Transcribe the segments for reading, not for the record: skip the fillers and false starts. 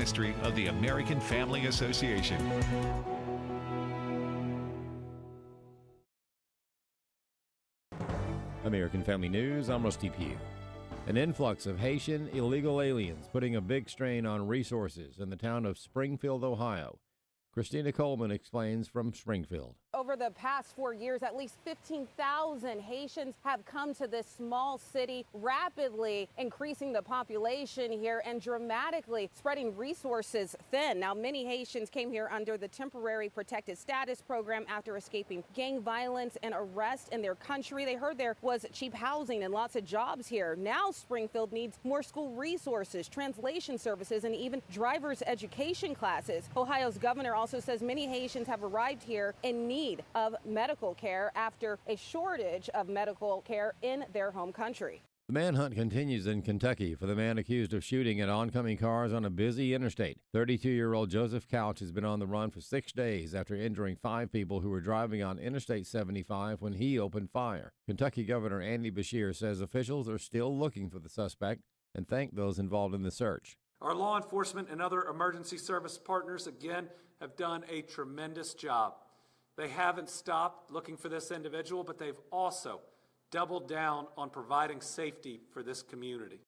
Ministry of the American Family Association. American Family News, I'm Rusty Pugh. An influx of Haitian illegal aliens putting a big strain on resources in the town of Springfield, Ohio. Christina Coleman explains from Springfield. Over the past 4 years, at least 15,000 Haitians have come to this small city, rapidly increasing the population here and dramatically spreading resources thin. Now, many Haitians came here under the Temporary Protected Status program after escaping gang violence and arrest in their country. They heard there was cheap housing and lots of jobs here. Now, Springfield needs more school resources, translation services, and even driver's education classes. Ohio's governor also says many Haitians have arrived here in need of medical care after a shortage of medical care in their home country. The manhunt continues in Kentucky for the man accused of shooting at oncoming cars on a busy interstate. 32-year-old Joseph Couch has been on the run for 6 days after injuring 5 people who were driving on Interstate 75 when he opened fire. Kentucky Governor Andy Beshear says officials are still looking for the suspect and thanked those involved in the search. Our law enforcement and other emergency service partners, again, have done a tremendous job. They haven't stopped looking for this individual, but they've also doubled down on providing safety for this community.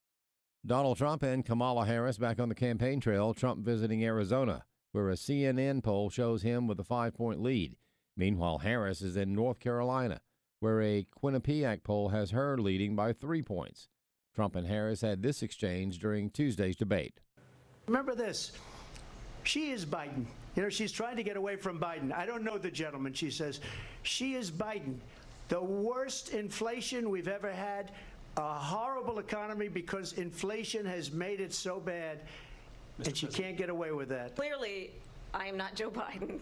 Donald Trump and Kamala Harris back on the campaign trail, Trump visiting Arizona, where a CNN poll shows him with a 5-point lead. Meanwhile, Harris is in North Carolina, where a Quinnipiac poll has her leading by 3 points. Trump and Harris had this exchange during Tuesday's debate. Remember this. She is Biden. You know, she's trying to get away from Biden. I don't know the gentleman, she says. She is Biden. The worst inflation we've ever had, a horrible economy because inflation has made it so bad, and she can't get away with that. Clearly, I am not Joe Biden,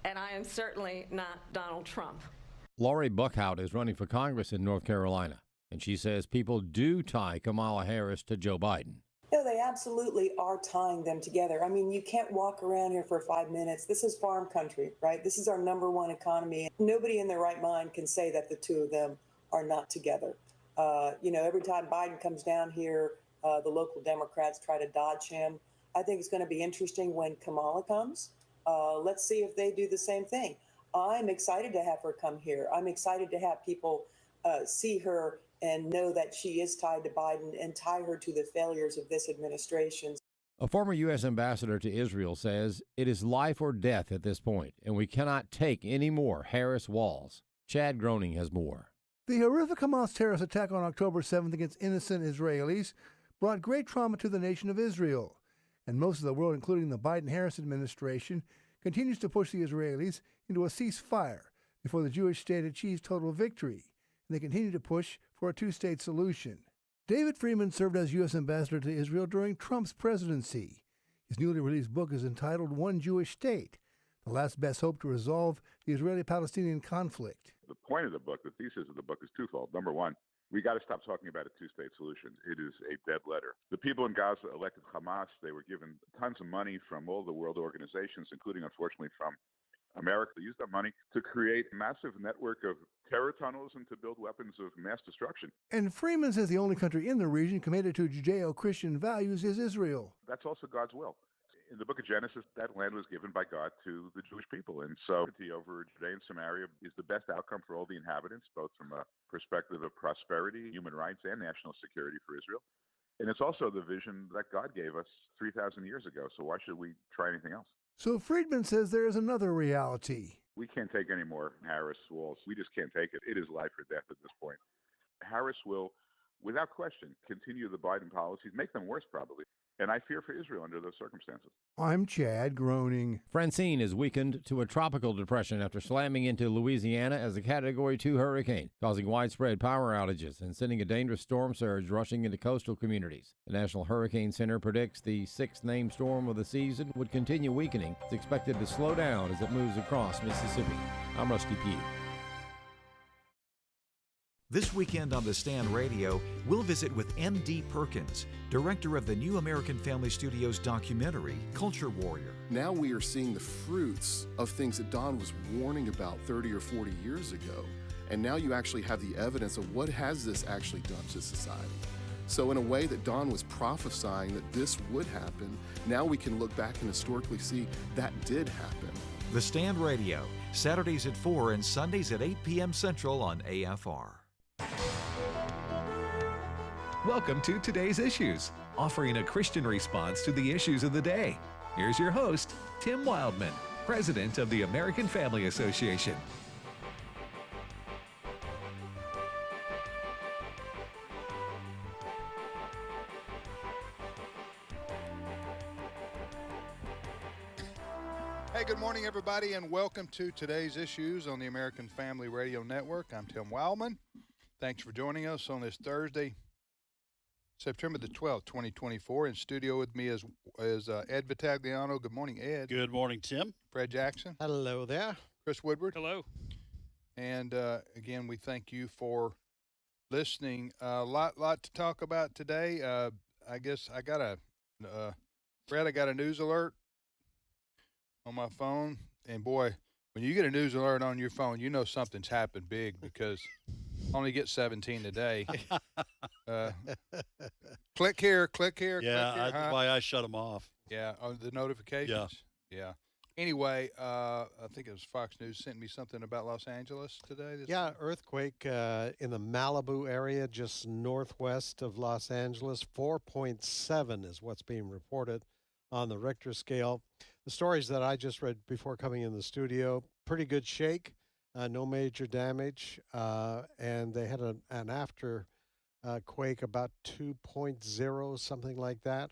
and I am certainly not Donald Trump. Lori Buckhout is running for Congress in North Carolina, and she says people do tie Kamala Harris to Joe Biden. No, they absolutely are tying them together. I mean, you can't walk around here for 5 minutes. This is farm country, right? This is our #1 economy. Nobody in their right mind can say that the two of them are not together. Every time Biden comes down here, the local Democrats try to dodge him. I think it's going to be interesting when Kamala comes. Let's see if they do the same thing. I'm excited to have her come here. I'm excited to have people see her and know that she is tied to Biden and tie her to the failures of this administration. A former U.S. ambassador to Israel says it is life or death at this point, and we cannot take any more Harris walls. Chad Groening has more. The horrific Hamas terrorist attack on October 7th against innocent Israelis brought great trauma to the nation of Israel. And most of the world, including the Biden-Harris administration, continues to push the Israelis into a ceasefire before the Jewish state achieves total victory. They continue to push for a two-state solution. David Friedman served as U.S. ambassador to Israel during Trump's presidency. His newly released book is entitled One Jewish State, The Last Best Hope to Resolve the Israeli-Palestinian Conflict. The point of the book, the thesis of the book is twofold. Number one, we got to stop talking about a two-state solution. It is a dead letter. The people in Gaza elected Hamas. They were given tons of money from all the world organizations, including, unfortunately, from America. They used that money to create a massive network of terror tunnels and to build weapons of mass destruction. And Freeman says the only country in the region committed to Judeo-Christian values is Israel. That's also God's will. In the book of Genesis, that land was given by God to the Jewish people. And so over Judea and Samaria is the best outcome for all the inhabitants, both from a perspective of prosperity, human rights, and national security for Israel. And it's also the vision that God gave us 3,000 years ago. So why should we try anything else? So Friedman says there is another reality. We can't take any more Harris walls. We just can't take it. It is life or death at this point. Harris will, without question, continue the Biden policies, make them worse probably. And I fear for Israel under those circumstances. I'm Chad Groening. Francine is weakened to a tropical depression after slamming into Louisiana as a Category 2 hurricane, causing widespread power outages and sending a dangerous storm surge rushing into coastal communities. The National Hurricane Center predicts the 6th named storm of the season would continue weakening. It's expected to slow down as it moves across Mississippi. I'm Rusty Pugh. This weekend on The Stand Radio, we'll visit with M.D. Perkins, director of the New American Family Studios documentary, Culture Warrior. Now we are seeing the fruits of things that Don was warning about 30 or 40 years ago. And now you actually have the evidence of what has this actually done to society. So in a way that Don was prophesying that this would happen, now we can look back and historically see that did happen. The Stand Radio, Saturdays at 4 and Sundays at 8 p.m. Central on AFR. Welcome to Today's Issues, offering a Christian response to the issues of the day. Here's your host, Tim Wildman, President of the American Family Association. Hey, good morning, everybody, and welcome to Today's Issues on the American Family Radio Network. I'm Tim Wildman. Thanks for joining us on this Thursday, September the 12th, 2024. In studio with me is Ed Vitagliano. Good morning, Ed. Good morning, Tim. Fred Jackson. Hello there. Chris Woodward. Hello. And again, we thank you for listening. A lot to talk about today. I guess I got a news alert on my phone, and boy, when you get a news alert on your phone, you know something's happened big because I only get 17 a day. Click here. Yeah, click here, that's why I shut them off. Yeah, the notifications. Yeah. Anyway, I think it was Fox News sent me something about Los Angeles today. Earthquake in the Malibu area, just northwest of Los Angeles. 4.7 is what's being reported on the Richter scale. The stories that I just read before coming in the studio, pretty good shake, no major damage, and they had an after quake about 2.0, something like that.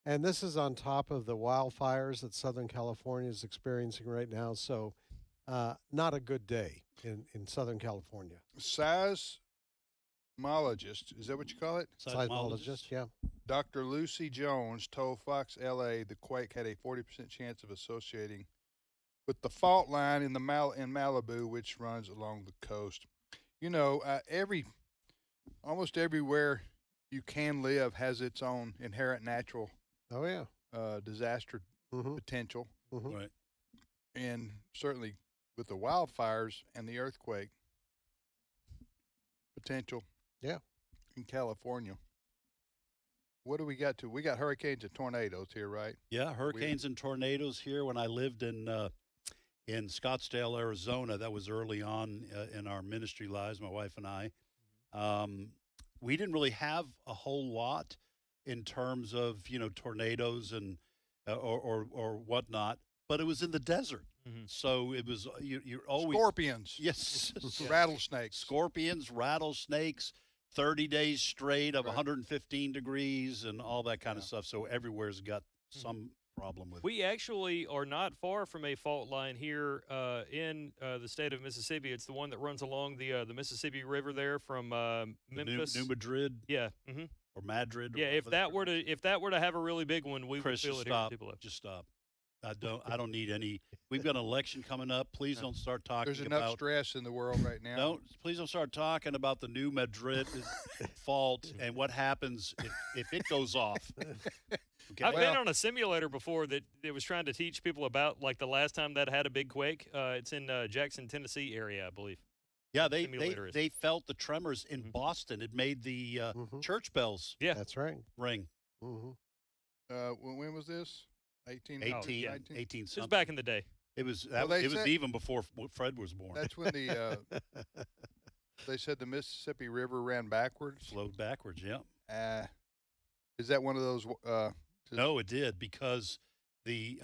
And this is on top of the wildfires that Southern California is experiencing right now, so not a good day in Southern California. Seismologist, is that what you call it? Seismologist, yeah. Dr. Lucy Jones told Fox LA the quake had a 40% chance of associating with the fault line in Malibu, which runs along the coast. You know, almost everywhere you can live has its own inherent natural disaster potential. Mm-hmm. Right. And certainly with the wildfires and the earthquake potential in California. What do we got We got hurricanes and tornadoes here, right? Yeah, hurricanes and tornadoes here. When I lived in Scottsdale, Arizona, that was early on in our ministry lives, my wife and I. We didn't really have a whole lot in terms of, tornadoes and or whatnot, but it was in the desert. Mm-hmm. So it was you're always scorpions. Yes. Rattlesnakes. Scorpions, rattlesnakes, 30 days straight of 115 degrees and all that kind of stuff. So everywhere's got some problem with it. We actually are not far from a fault line here in the state of Mississippi. It's the one that runs along the Mississippi River there from Memphis. New Madrid. Yeah. Mm-hmm. Or Madrid. Yeah, if that were to have a really big one, we would feel it stop. here. Just stop. I don't need any. We've got an election coming up. Please don't start talking There's enough stress in the world right now. Please don't start talking about the new Madrid fault and what happens if it goes off. Okay. I've been on a simulator before that it was trying to teach people about, like, the last time that had a big quake. It's in Jackson, Tennessee area, I believe. Yeah, they felt the tremors in Boston. It made the church bells. Yeah, that's right. Ring. Mm-hmm. When was this? 18 something. It was back in the day. It was was even before Fred was born. That's when they said the Mississippi River ran backwards. Flowed backwards, yeah. Is that one of those? No, it did, because the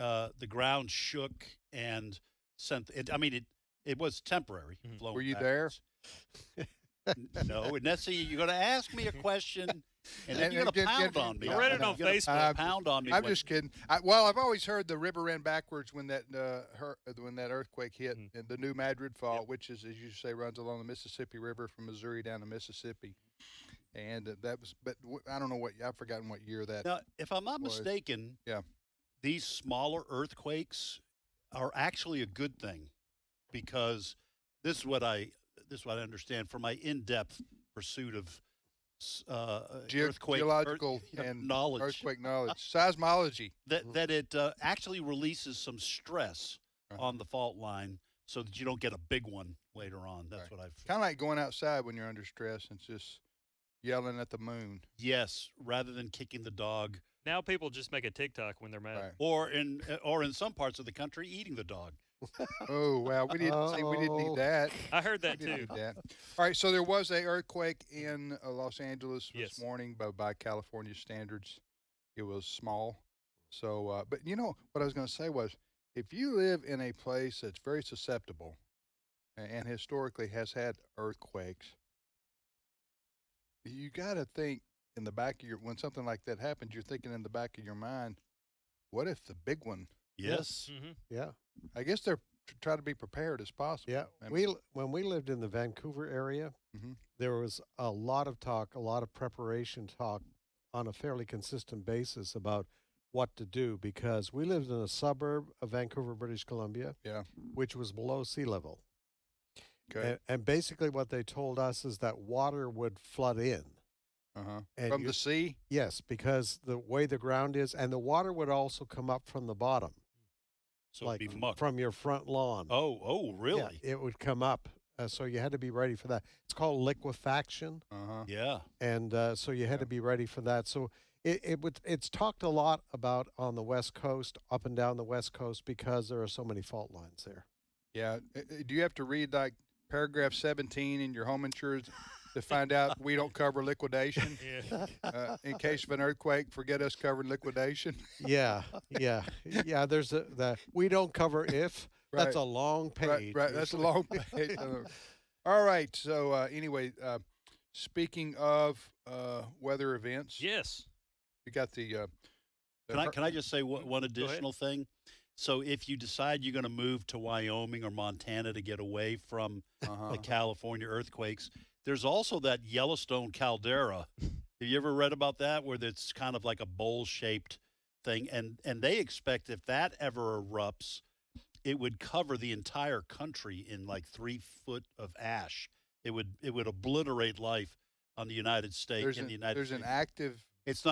ground shook and sent it. I mean, it was temporary. Mm-hmm. Were you backwards. There? No, and that's you're going to ask me a question. And then you're going to pound on me. I read it on Facebook. Pound on me. I'm just kidding. I've always heard the river ran backwards when that earthquake hit, and the new Madrid Fault, which is, as you say, runs along the Mississippi River from Missouri down to Mississippi. And that was, but I don't know I've forgotten what year that. Now, if I'm not mistaken, these smaller earthquakes are actually a good thing, because this is what I understand from my in-depth pursuit of geological and knowledge, earthquake knowledge, seismology. That it actually releases some stress on the fault line, so that you don't get a big one later on. That's what I've kind of like going outside when you're under stress. It's just yelling at the moon. Yes, rather than kicking the dog. Now people just make a TikTok when they're mad. Right. Or in some parts of the country, eating the dog. Oh, well, we didn't need that. I heard that We didn't too. need that. All right, so there was an earthquake in Los Angeles this Yes. morning, but by California standards, it was small. So, but you know what I was going to say was, if you live in a place that's very susceptible and historically has had earthquakes, you got to think in the back of when something like that happens, you're thinking in the back of your mind, what if the big one? Yes. Mm-hmm. Yeah. I guess they're try to be prepared as possible. Yeah. I mean, When we lived in the Vancouver area, Mhm. there was a lot of talk, a lot of preparation talk on a fairly consistent basis about what to do because we lived in a suburb of Vancouver, British Columbia, Yeah. which was below sea level. Okay. And basically what they told us is that water would flood in. And From the sea? Yes, because the way the ground is, and the water would also come up from the bottom. So like it'd be muck. from your front lawn. Oh, really? Yeah, it would come up. So you had to be ready for that. It's called liquefaction. Yeah. And so you had to be ready for that. So it's talked a lot about on the West Coast, up and down the West Coast, because there are so many fault lines there. Yeah. Do you have to read like paragraph 17 in your home insurance to find out we don't cover liquidation? Yeah. In case of an earthquake, forget us covering liquidation. Yeah. There's we don't cover if. That's Right. a long page. Right. That's a long page. All right. So anyway, speaking of weather events, Yes. we got the. Can I just say one additional thing? So if you decide you're going to move to Wyoming or Montana to get away from the California earthquakes, there's also that Yellowstone caldera. Have you ever read about that, where it's kind of like a bowl-shaped thing? And they expect if that ever erupts, it would cover the entire country in like 3 foot of ash. It would obliterate life on the United States. There's an active. It's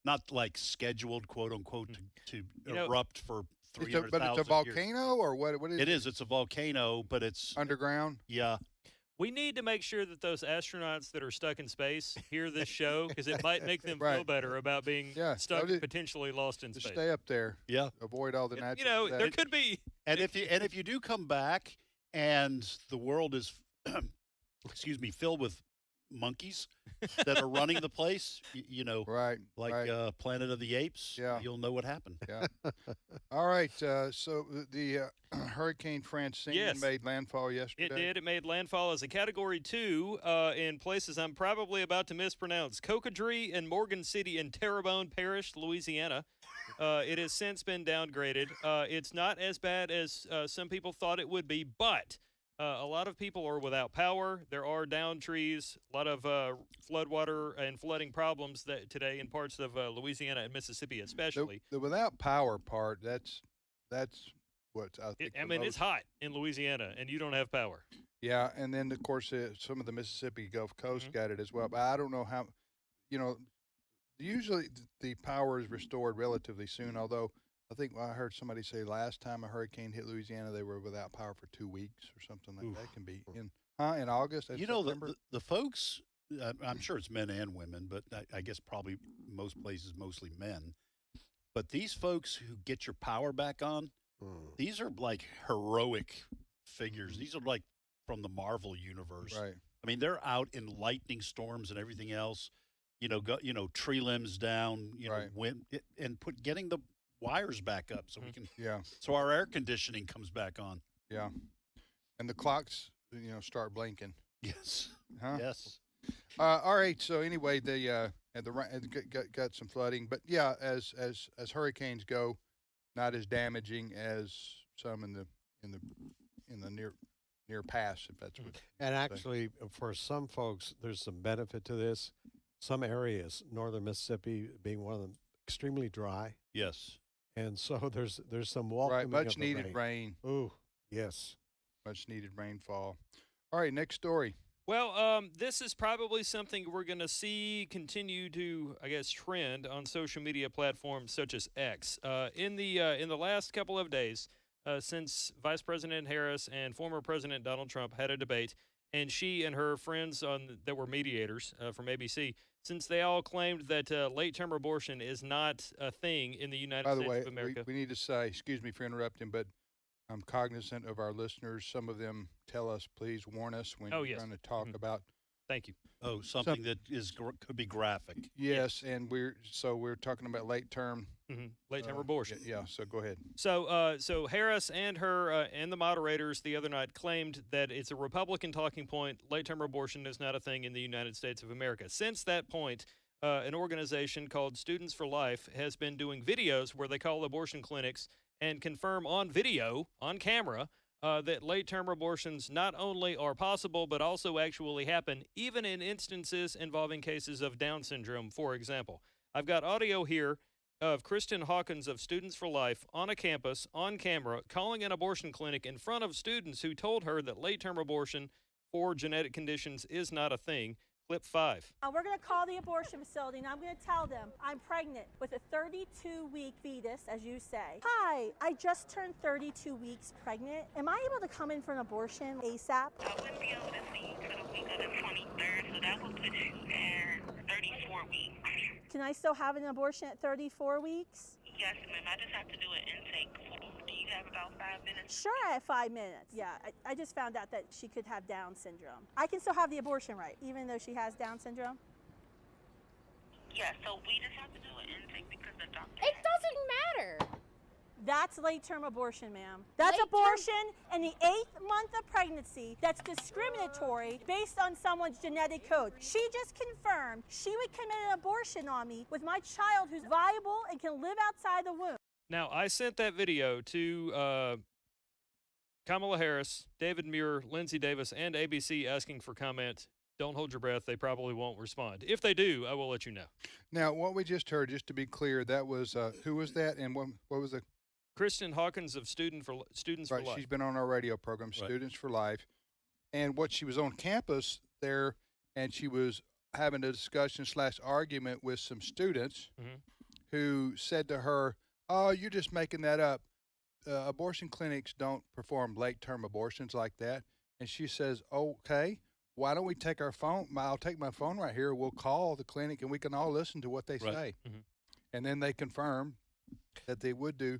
not like scheduled, quote unquote, to erupt for 300,000 But it's a volcano, or what is it? It is. It's a volcano, but it's underground. Yeah. We need to make sure that those astronauts that are stuck in space hear this show because it might make them feel better about being stuck, potentially lost in To space. stay up there. Yeah. Avoid all the natural. There could be. And if you do come back and the world is, excuse me, filled with monkeys that are running the place, right, like Planet of the Apes, you'll know what happened. Yeah. All right. So the Hurricane Francine made landfall yesterday. It did. It made landfall as a Category 2 in places I'm probably about to mispronounce. Cocodrie and Morgan City and Terrebonne Parish, Louisiana. It has since been downgraded. It's not as bad as some people thought it would be, but a lot of people are without power. There are downed trees, a lot of floodwater and flooding problems today in parts of Louisiana and Mississippi especially. The without power part, that's what I think. It's hot in Louisiana, and you don't have power. Yeah, and then, of course, some of the Mississippi Gulf Coast got it as well. But I don't know how, usually the power is restored relatively soon, although I think I heard somebody say last time a hurricane hit Louisiana, they were without power for 2 weeks or something like that. Can be in August. The folks, I'm sure it's men and women, but I guess probably most places, mostly men. But these folks who get your power back on, these are like heroic figures. These are like from the Marvel universe. Right. I mean, they're out in lightning storms and everything else, tree limbs down, wind, and getting the wires back up so we can so our air conditioning comes back on. Yeah. And the clocks start blinking. Yes. Yes. All right, so anyway, they got some flooding, but yeah, as hurricanes go, not as damaging as some in the near past, if that's what. And actually, for some folks, there's some benefit to this. Some areas, northern Mississippi being one of them, extremely dry. Yes. And so there's some welcoming much of the needed rain. Ooh, yes. Much needed rainfall. All right, next story. Well, this is probably something we're going to see continue to, I guess, trend on social media platforms such as X. In the last couple of days, since Vice President Harris and former President Donald Trump had a debate, and she and her friends that were mediators from ABC, since they all claimed that late-term abortion is not a thing in the United By the States way, of America. we need to say, excuse me for interrupting, but I'm cognizant of our listeners. Some of them tell us, please warn us when you're going to talk about. Thank you. Oh, something that could be graphic. Yes, and we're talking about late-term. Late-term abortion. Yeah, so go ahead. So Harris and her and the moderators the other night claimed that it's a Republican talking point. Late-term abortion is not a thing in the United States of America. Since that point, an organization called Students for Life has been doing videos where they call abortion clinics and confirm on video, on camera, that late-term abortions not only are possible but also actually happen, even in instances involving cases of Down syndrome, for example. I've got audio here of Kristen Hawkins of Students for Life on a campus, on camera, calling an abortion clinic in front of students who told her that late-term abortion for genetic conditions is not a thing. Clip 5. We're going to call the abortion facility, and I'm going to tell them I'm pregnant with a 32-week fetus, as you say. Hi, I just turned 32 weeks pregnant. Am I able to come in for an abortion ASAP? I wouldn't be able to see you for the week of the 23rd, so that would put you at 34 weeks. Can I still have an abortion at 34 weeks? Yes, ma'am. I just have to do an intake form. Do you have about 5 minutes? Sure, I have 5 minutes. Yeah, I just found out that she could have Down syndrome. I can still have the abortion right, even though she has Down syndrome? Yeah, so we just have to do an intake because the doctor... It doesn't matter. That's late-term abortion, ma'am. That's abortion in the 8th month of pregnancy that's discriminatory based on someone's genetic code. She just confirmed she would commit an abortion on me with my child who's viable and can live outside the womb. Now, I sent that video to Kamala Harris, David Muir, Lindsay Davis, and ABC asking for comment. Don't hold your breath. They probably won't respond. If they do, I will let you know. Now, what we just heard, just to be clear, that was, who was that and what was the... Kristen Hawkins of Students for Life. She's been on our radio program, Students for Life. And what she was on campus there, and she was having a discussion / argument with some students who said to her, oh, you're just making that up. Abortion clinics don't perform late-term abortions like that. And she says, okay, why don't we take our phone? I'll take my phone right here. We'll call the clinic, and we can all listen to what they say. And then they confirmed that they would do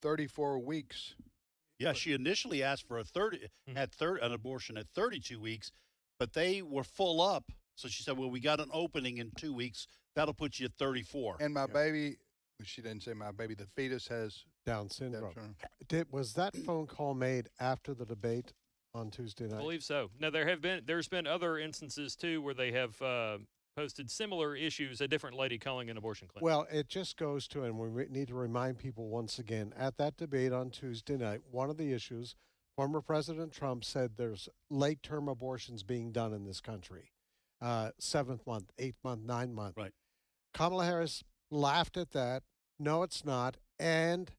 34 weeks. Yeah, she initially asked for an abortion at 32 weeks, but they were full up. So she said, well, we got an opening in 2 weeks. That'll put you at 34. And my baby, she didn't say my baby, the fetus has Down syndrome. Was that phone call made after the debate on Tuesday night? I believe so. Now, there's been other instances, too, where they have posted similar issues, a different lady calling an abortion clinic. Well, it just goes to, and we need to remind people once again, at that debate on Tuesday night, one of the issues, former President Trump said there's late-term abortions being done in this country. 7th month, 8th month, 9th month. Right. Kamala Harris laughed at that. No, it's not. And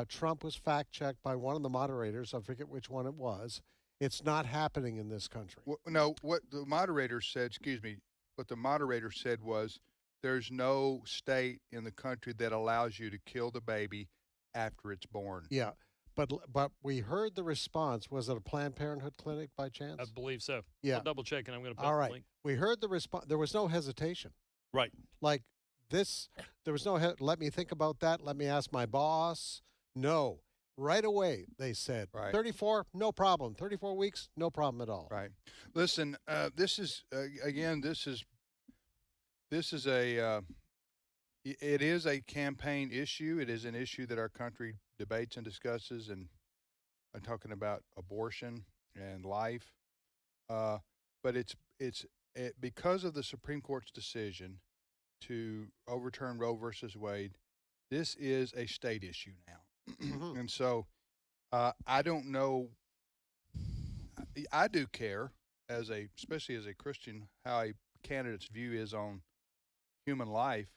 Trump was fact-checked by one of the moderators. I forget which one it was. It's not happening in this country. Well, no, what the moderator said, what the moderator said was there's no state in the country that allows you to kill the baby after it's born. Yeah, but we heard the response. Was it a Planned Parenthood clinic by chance? I believe so. Yeah. I'll double check, and I'm going to All post right. the link. We heard the response. There was no hesitation. Right. Like this, there was no, let me think about that. Let me ask my boss. No. Right away, they said, 34, no problem. 34 weeks, no problem at all. Right. Listen, this is again, this is a it is a campaign issue. It is an issue that our country debates and discusses, and I'm talking about abortion and life. But it's because of the Supreme Court's decision to overturn Roe versus Wade. This is a state issue now. And so I don't know. I do care, especially as a Christian, how a candidate's view is on human life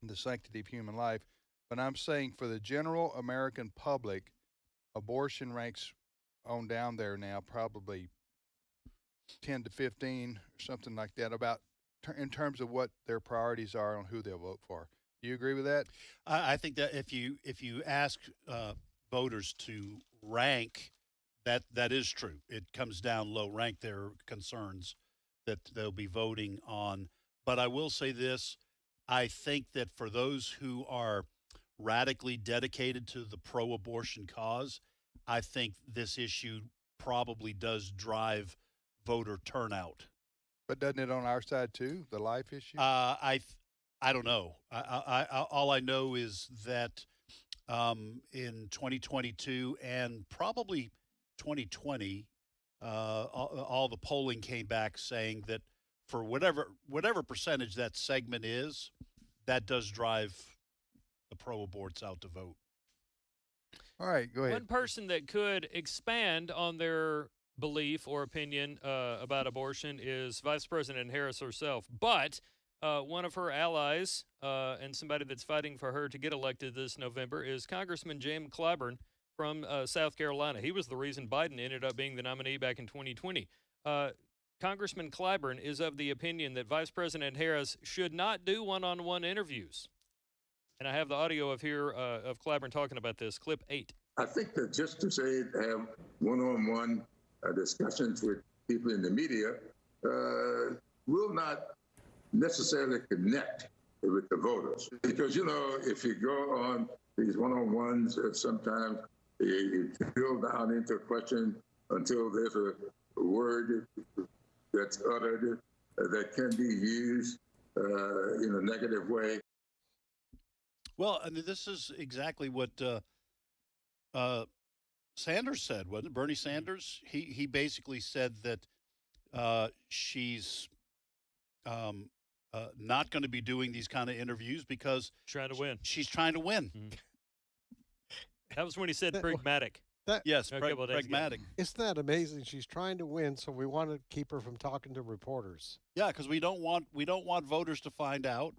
and the sanctity of human life. But I'm saying for the general American public, abortion ranks on down there now, probably 10 to 15 or something like that, about in terms of what their priorities are on who they'll vote for. Do you agree with that? I think that if you ask voters to rank That is true. It comes down low rank. There are concerns that they'll be voting on. But I will say this. I think that for those who are radically dedicated to the pro-abortion cause, I think this issue probably does drive voter turnout. But doesn't it on our side too, the life issue? I don't know. All I know is that in 2022 and probably 2020, all the polling came back saying that for whatever percentage that segment is, that does drive the pro-aborts out to vote. All right, go ahead. One person that could expand on their belief or opinion about abortion is Vice President Harris herself. But one of her allies and somebody that's fighting for her to get elected this November is Congressman Jim Clyburn from South Carolina. He was the reason Biden ended up being the nominee back in 2020. Congressman Clyburn is of the opinion that Vice President Harris should not do one-on-one interviews. And I have the audio of Clyburn talking about this, clip 8. I think that just to say have one-on-one discussions with people in the media will not necessarily connect with the voters. Because, if you go on these one-on-ones, sometimes you drill down into a question until there's a word that's uttered that can be used in a negative way. Well, I mean, this is exactly what Sanders said, wasn't it? Bernie Sanders? He basically said that she's not going to be doing these kind of interviews because trying to win. She's trying to win. Mm-hmm. That was when he said pragmatic. Yes, pragmatic. Isn't that amazing? She's trying to win, so we want to keep her from talking to reporters. Yeah, because we don't want voters to find out.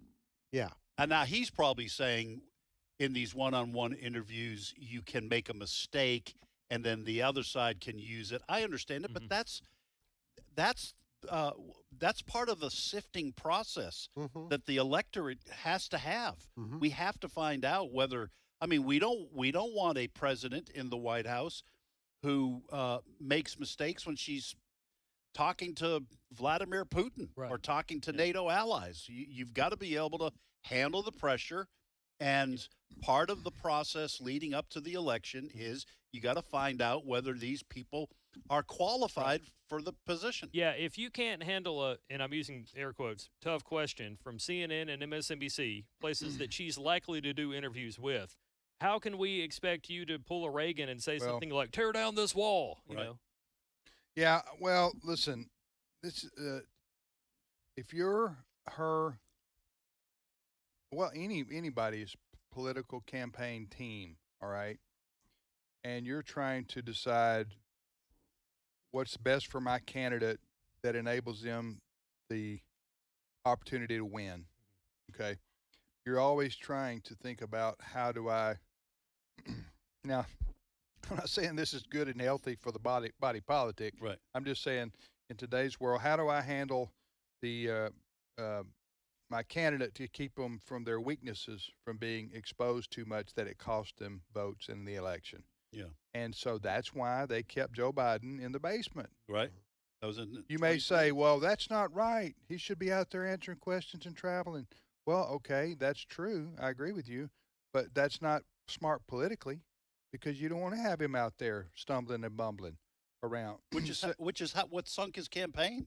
Yeah. And now he's probably saying in these one-on-one interviews, you can make a mistake and then the other side can use it. I understand it, but that's part of the sifting process that the electorate has to have. We have to find out whether, we don't want a president in the White House who makes mistakes when she's talking to Vladimir Putin or talking to NATO allies. You've got to be able to handle the pressure. And part of the process leading up to the election is you got to find out whether these people are qualified for the position. Yeah, if you can't handle and I'm using air quotes, tough question from CNN and MSNBC, places that she's likely to do interviews with, how can we expect you to pull a Reagan and say something like, tear down this wall, you know? Yeah, well, listen, this if you're her, anybody's political campaign team, all right, and you're trying to decide what's best for my candidate that enables them the opportunity to win, okay? You're always trying to think about how do I now, I'm not saying this is good and healthy for the body politic. Right. I'm just saying in today's world, how do I handle the my candidate to keep them from their weaknesses from being exposed too much that it cost them votes in the election? Yeah. And so that's why they kept Joe Biden in the basement. Right. That was in you may say, well, that's not right. He should be out there answering questions and traveling. Well, okay, that's true. I agree with you. But that's not smart politically because you don't want to have him out there stumbling and bumbling around. Which is what sunk his campaign.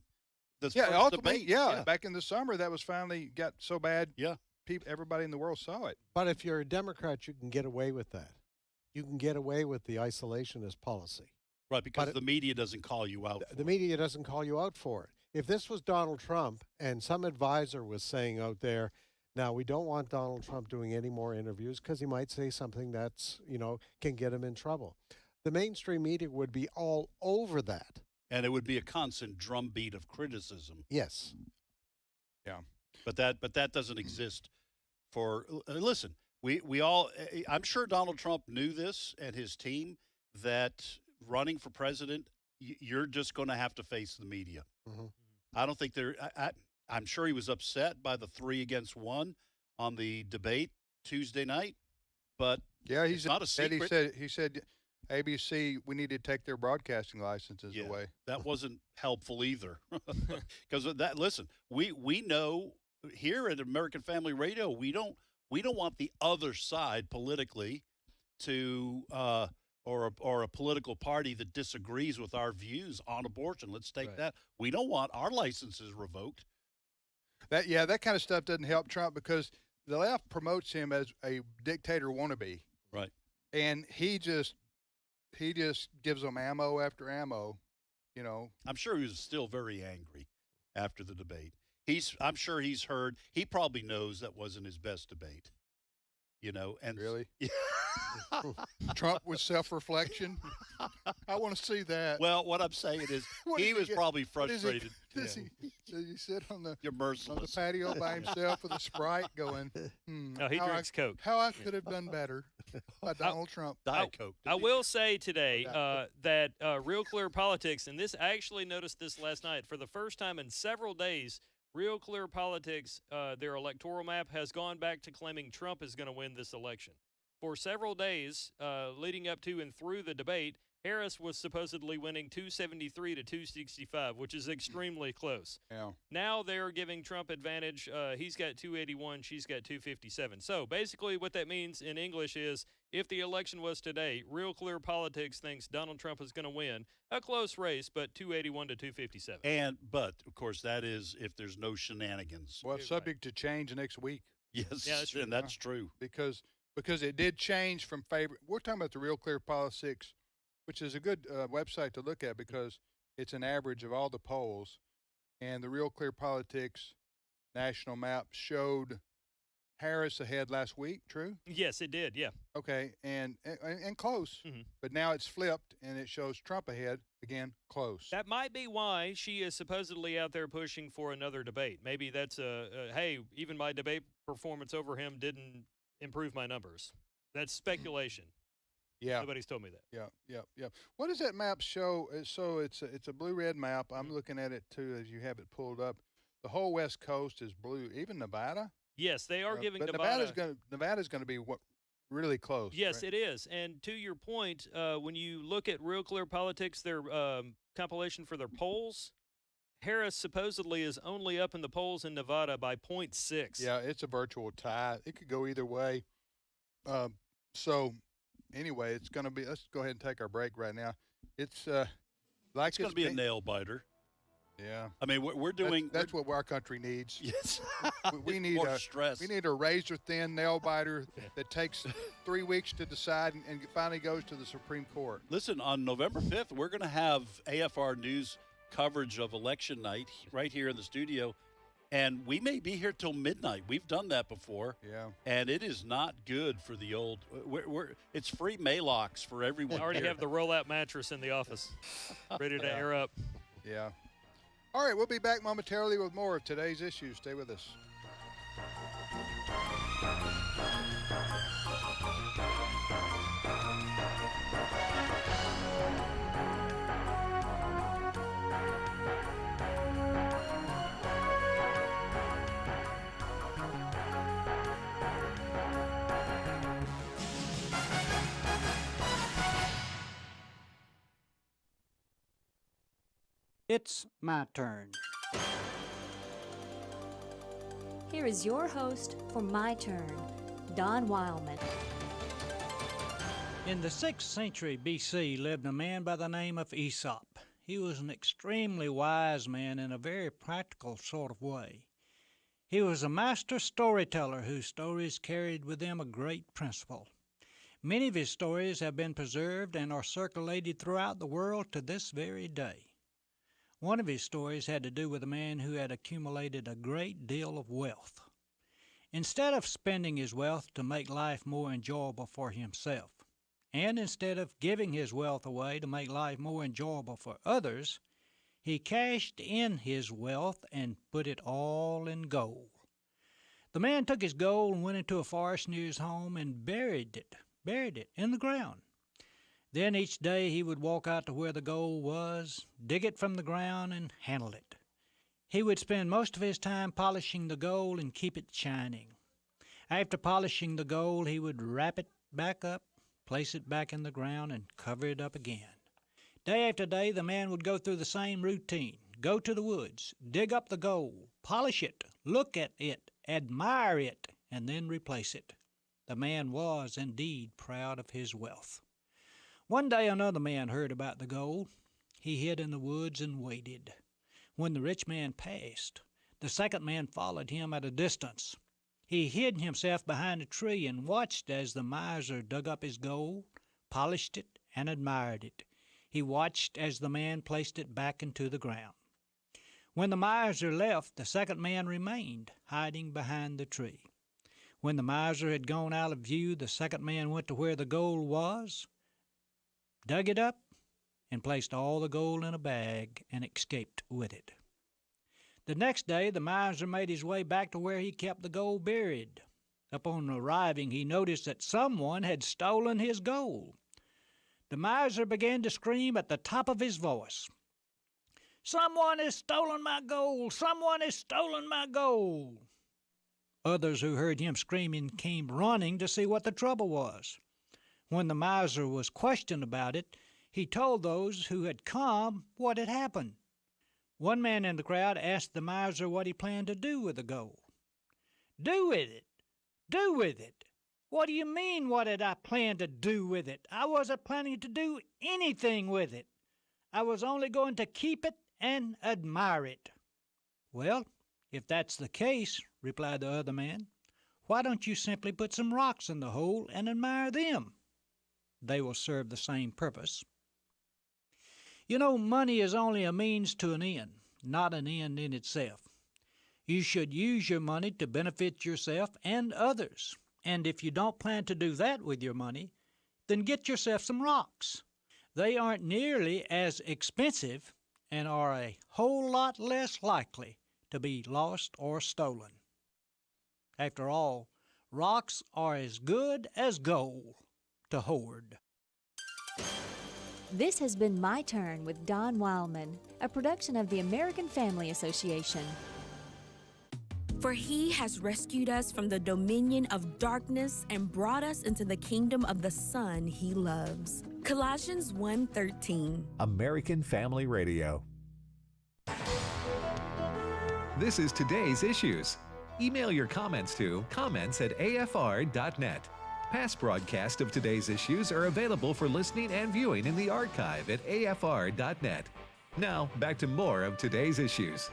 Ultimately, back in the summer, that was finally got so bad. Yeah, everybody in the world saw it. But if you're a Democrat, you can get away with that. You can get away with the isolationist policy. Right, because the media doesn't call you out. The media doesn't call you out for it. If this was Donald Trump and some advisor was saying out there, now we don't want Donald Trump doing any more interviews because he might say something that's, can get him in trouble. The mainstream media would be all over that. And it would be a constant drumbeat of criticism. Yes. Yeah. But that doesn't exist for listen, we all I'm sure Donald Trump knew this and his team that running for president you're just going to have to face the media. I don't think I'm sure he was upset by the 3-against-1 on the debate Tuesday night, but yeah, it's not a secret. He said ABC, we need to take their broadcasting licenses away. That wasn't helpful either. Because that, listen, we know here at American Family Radio, we don't want the other side politically to or a political party that disagrees with our views on abortion. Let's take that. We don't want our licenses revoked. That kind of stuff doesn't help Trump because the left promotes him as a dictator wannabe. Right. And he just gives them ammo after ammo, you know. I'm sure he was still very angry after the debate. I'm sure he's heard. He probably knows that wasn't his best debate. You know, and really, Trump with self-reflection. I want to see that. Well, what I'm saying is, he was probably frustrated. Does he sit on the You're merciless. on the patio by himself with a Sprite, going, No, he drinks Coke. How I could have done better by Donald Trump. Diet Coke. I will say today that Real Clear Politics, and I actually noticed this last night, for the first time in several days, Real Clear Politics, their electoral map, has gone back to claiming Trump is going to win this election. For several days leading up to and through the debate, Harris was supposedly winning 273 to 265, which is extremely close. Yeah. Now they're giving Trump advantage. He's got 281, she's got 257. So basically what that means in English is if the election was today, Real Clear Politics thinks Donald Trump is going to win a close race, but 281 to 257. But, of course, that is if there's no shenanigans. Well, subject to change next week. Yes, yeah, that's true. And that's true. Because it did change from favor. We're talking about the Real Clear Politics, which is a good website to look at because it's an average of all the polls. And the Real Clear Politics national map showed Harris ahead last week, true? Yes, it did, yeah. Okay, and close. Mm-hmm. But now it's flipped, and it shows Trump ahead, again, close. That might be why she is supposedly out there pushing for another debate. Maybe that's hey, even my debate performance over him didn't improve my numbers. That's speculation. Yeah. Nobody's told me that. Yeah. What does that map show? So it's a blue-red map. I'm looking at it, too, as you have it pulled up. The whole West Coast is blue, even Nevada? Yes, they are giving but Nevada's going to be really close. Yes, right? it is. And to your point, when you look at Real Clear Politics, their compilation for their polls, Harris supposedly is only up in the polls in Nevada by 0.6. Yeah, it's a virtual tie. It could go either way. So anyway, it's going to be. Let's go ahead and take our break right now. It's going to be a nail biter. Yeah, I mean we're doing. That's what our country needs. Yes, we need more stress. We need a razor thin nail biter that takes 3 weeks to decide and finally goes to the Supreme Court. Listen, on November 5th, we're going to have AFR News coverage of election night right here in the studio, and we may be here till midnight. We've done that before. Yeah, and it is not good for the old. It's free Maylocks for everyone. I already here. have the roll-out mattress in the office, ready to air up. Yeah. All right, we'll be back momentarily with more of today's issues. Stay with us. It's my turn. Here is your host for My Turn, Don Wildman. In the 6th century BC lived a man by the name of Aesop. He was an extremely wise man in a very practical sort of way. He was a master storyteller whose stories carried with them a great principle. Many of his stories have been preserved and are circulated throughout the world to this very day. One of his stories had to do with a man who had accumulated a great deal of wealth. Instead of spending his wealth to make life more enjoyable for himself, and instead of giving his wealth away to make life more enjoyable for others, he cashed in his wealth and put it all in gold. The man took his gold and went into a forest near his home and buried it in the ground. Then each day he would walk out to where the gold was, dig it from the ground, and handle it. He would spend most of his time polishing the gold and keep it shining. After polishing the gold, he would wrap it back up, place it back in the ground, and cover it up again. Day after day, the man would go through the same routine. Go to the woods, dig up the gold, polish it, look at it, admire it, and then replace it. The man was indeed proud of his wealth. One day another man heard about the gold. He hid in the woods and waited. When the rich man passed, the second man followed him at a distance. He hid himself behind a tree and watched as the miser dug up his gold, polished it, and admired it. He watched as the man placed it back into the ground. When the miser left, the second man remained, hiding behind the tree. When the miser had gone out of view, the second man went to where the gold was, dug it up, and placed all the gold in a bag and escaped with it. The next day, the miser made his way back to where he kept the gold buried. Upon arriving, he noticed that someone had stolen his gold. The miser began to scream at the top of his voice, "Someone has stolen my gold! Someone has stolen my gold!" Others who heard him screaming came running to see what the trouble was. When the miser was questioned about it, he told those who had come what had happened. One man in the crowd asked the miser what he planned to do with the gold. "Do with it? Do with it? What do you mean, what did I plan to do with it? I wasn't planning to do anything with it. I was only going to keep it and admire it." "Well, if that's the case," replied the other man, "why don't you simply put some rocks in the hole and admire them? They will serve the same purpose." You know, money is only a means to an end, not an end in itself. You should use your money to benefit yourself and others. And if you don't plan to do that with your money, then get yourself some rocks. They aren't nearly as expensive and are a whole lot less likely to be lost or stolen. After all, rocks are as good as gold to hoard. This has been My Turn with Don Wildman, a production of the American Family Association. For he has rescued us from the dominion of darkness and brought us into the kingdom of the Son he loves. Colossians 1:13. American Family Radio. This is today's issues. Email your comments to comments@afr.net. Past broadcasts of today's issues are available for listening and viewing in the archive at afr.net. Now, back to more of today's issues.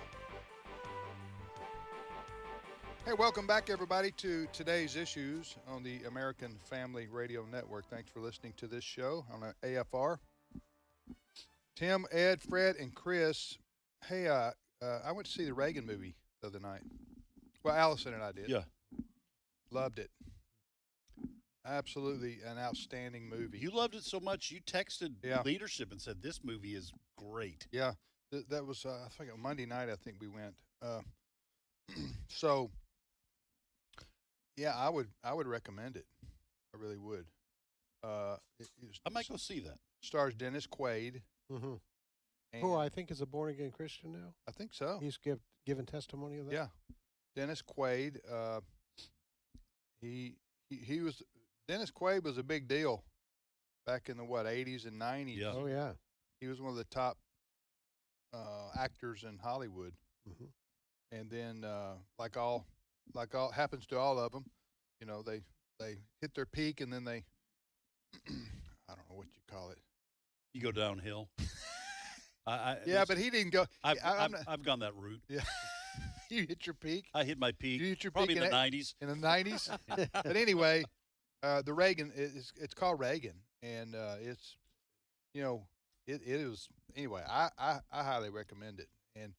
Hey, welcome back, everybody, to today's issues on the American Family Radio Network. Thanks for listening to this show on AFR. Tim, Ed, Fred, and Chris. Hey, I went to see the Reagan movie the other night. Well, Allison and I did. Yeah. Loved it. Absolutely an outstanding movie. You loved it so much, you texted leadership and said, "This movie is great." Yeah. That was, I think, on Monday night, I think we went. So, yeah, I would recommend it. I really would. I might go see that. Stars Dennis Quaid. Mm-hmm. Who I think is a born-again Christian now. I think so. He's given testimony of that. Yeah. Dennis Quaid, he was, Dennis Quaid was a big deal back in the, 80s and 90s. Yeah. Oh, yeah. He was one of the top actors in Hollywood. Mm-hmm. And then, like all happens to all of them, you know, they hit their peak and then they, I don't know what you call it. You go downhill. But he didn't go. I've gone that route. Yeah. You hit your peak. I hit my peak. You hit your probably peak in the 90s. In the 90s. But anyway, the Reagan it's called Reagan, and it's, you know, it is anyway. I highly recommend it. And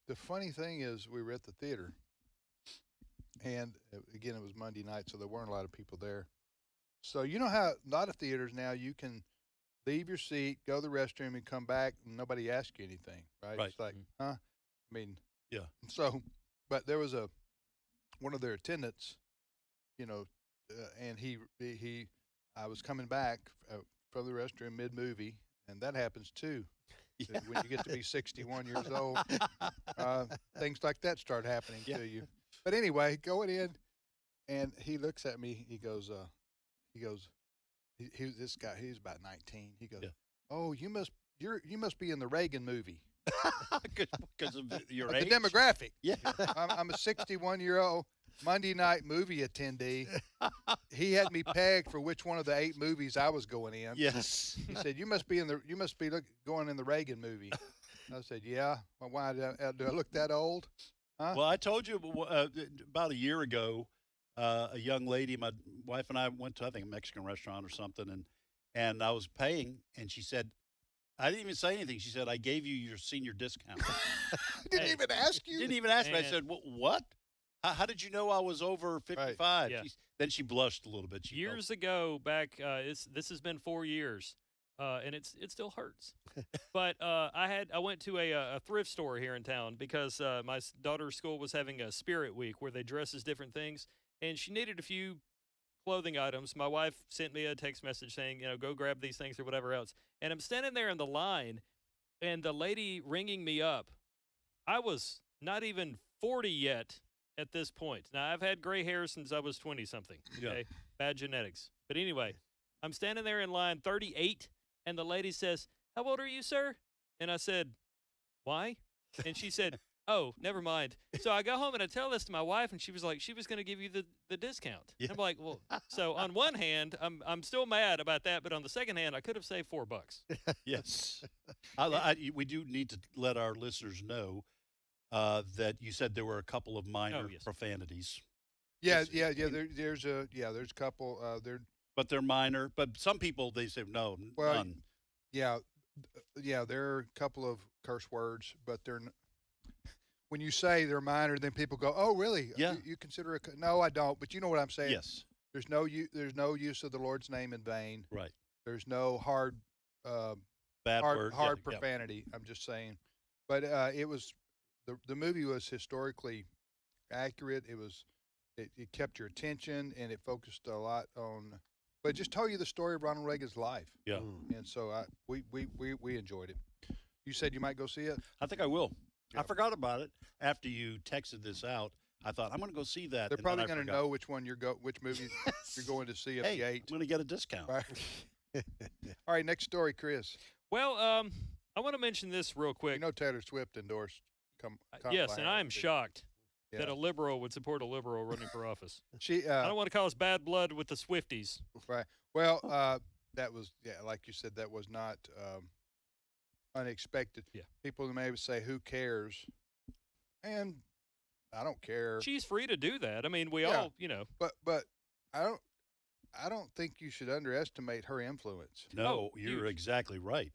the funny thing is, we were at the theater, and again, it was Monday night, so there weren't a lot of people there. So you know how a lot of theaters now you can leave your seat, go to the restroom, and come back, and nobody asks you anything, right? Right. It's like, huh? I mean, yeah. So, but there was one of their attendants, you know, and I was coming back from the restroom mid-movie, and that happens too. Yeah. When you get to be 61 years old, things like that start happening to you. But anyway, going in, and he looks at me. He goes, This guy, he was about 19. He goes, "Oh, you must be in the Reagan movie." Because of your the age? demographic. Yeah. I'm a 61-year-old Monday night movie attendee. He had me pegged for which one of the 8 movies I was going in. Yes. He said, "You must be going in the Reagan movie." I said, "Yeah." Well, why do I look that old? Huh? Well, I told you about a year ago, a young lady, my wife and I went to, I think, a Mexican restaurant or something, and I was paying, and she said, I didn't even say anything. She said, "I gave you your senior discount." Didn't even ask you? Didn't even ask me. I said, "What? How did you know I was over 55? Right. Yeah. Then she blushed a little bit. Years ago, back, this has been 4 years, and it still hurts. But I went to a thrift store here in town because my daughter's school was having a spirit week where they dress as different things, and she needed a few clothing items. My wife sent me a text message saying, go grab these things or whatever else. And I'm standing there in the line, and the lady ringing me up, I was not even 40 yet at this point. Now, I've had gray hair since I was 20-something, okay? Yeah. Bad genetics. But anyway, I'm standing there in line 38, and the lady says, "How old are you, sir?" And I said, "Why?" And she said, "Oh, never mind." So I go home and I tell this to my wife, and she was like, she was going to give you the discount. Yeah. I'm like, well, so on one hand, I'm still mad about that, but on the second hand, I could have saved $4. Yes. We do need to let our listeners know that you said there were a couple of minor profanities. Yeah. There's a couple. But they're minor. But some people, they say no, none. Yeah, there are a couple of curse words, but when you say they're minor, then people go, "Oh, really? Yeah. You consider it?" No, I don't. But you know what I'm saying? Yes. There's no use of the Lord's name in vain. Right. There's no hard profanity. I'm just saying. But it was the movie was historically accurate. It kept your attention, and it focused a lot on. But it just told you the story of Ronald Reagan's life. Yeah. And so we enjoyed it. You said you might go see it? I think I will. Yeah. I forgot about it after you texted this out. I thought I'm going to go see that. They're probably going to know which movie you're going to see of the 8. I'm going to get a discount. All right, next story, Chris. Well, I want to mention this real quick. You know Taylor Swift endorsed yes, and I am shocked that a liberal would support a liberal running for office. I don't want to cause bad blood with the Swifties. Right. Well, that was like you said, that was not unexpected. Yeah. People may say, "Who cares?" And I don't care. She's free to do that. I mean, we all, But I don't think you should underestimate her influence. No, you're exactly right.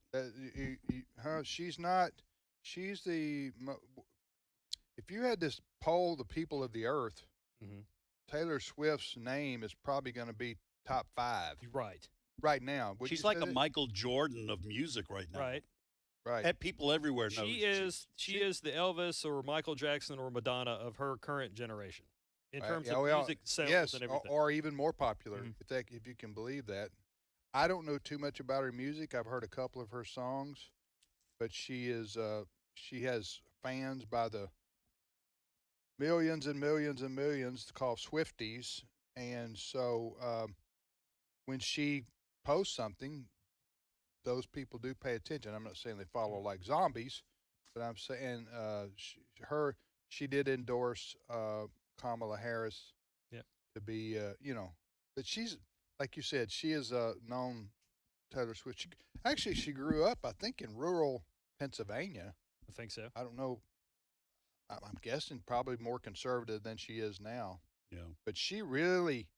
She's not. She's the. If you had to poll the people of the earth, Taylor Swift's name is probably going to be top 5. Right now. She's like a Michael Jordan of music right now. Right. Right. People everywhere know. She is the Elvis or Michael Jackson or Madonna of her current generation in terms of music sales and everything. Or even more popular, if you can believe that. I don't know too much about her music. I've heard a couple of her songs, but she has fans by the millions and millions and millions called Swifties. And so when she posts something, those people do pay attention. I'm not saying they follow like zombies, but I'm saying she did endorse Kamala Harris to be, but she's, like you said, she is known Taylor Swift. She grew up, I think, in rural Pennsylvania. I think so. I don't know. I'm guessing probably more conservative than she is now. Yeah. But she really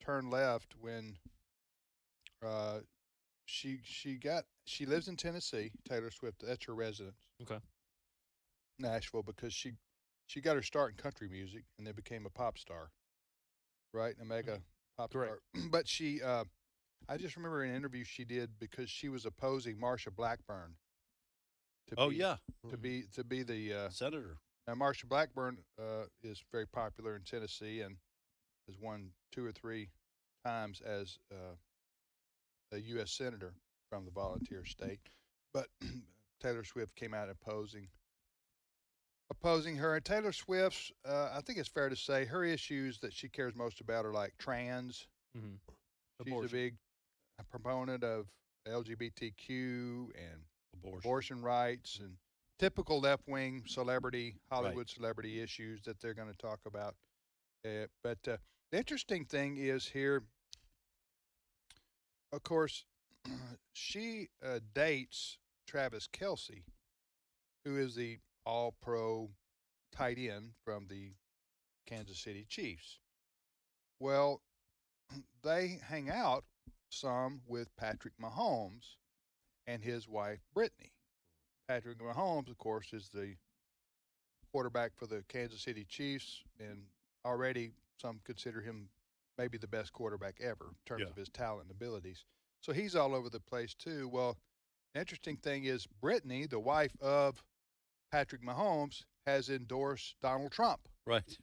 turned left when she lives in Tennessee, Taylor Swift. That's her residence. Okay. Nashville, because she got her start in country music and then became a pop star. Right? A mega pop star. But she I just remember an interview she did because she was opposing Marsha Blackburn. To be the senator. Now, Marsha Blackburn is very popular in Tennessee and has won 2 or 3 times as a U.S. senator from the volunteer state. But Taylor Swift came out opposing her. And Taylor Swift's, I think it's fair to say, her issues that she cares most about are like trans. Mm-hmm. She's a big a proponent of LGBTQ and abortion rights and typical left-wing celebrity, Hollywood celebrity issues that they're going to talk about. But the interesting thing is here, of course, she dates Travis Kelce, who is the all-pro tight end from the Kansas City Chiefs. Well, they hang out some with Patrick Mahomes and his wife, Britney. Patrick Mahomes, of course, is the quarterback for the Kansas City Chiefs, and already some consider him maybe the best quarterback ever in terms of his talent and abilities. So he's all over the place, too. Well, the interesting thing is Britney, the wife of Patrick Mahomes, has endorsed Donald Trump. Right.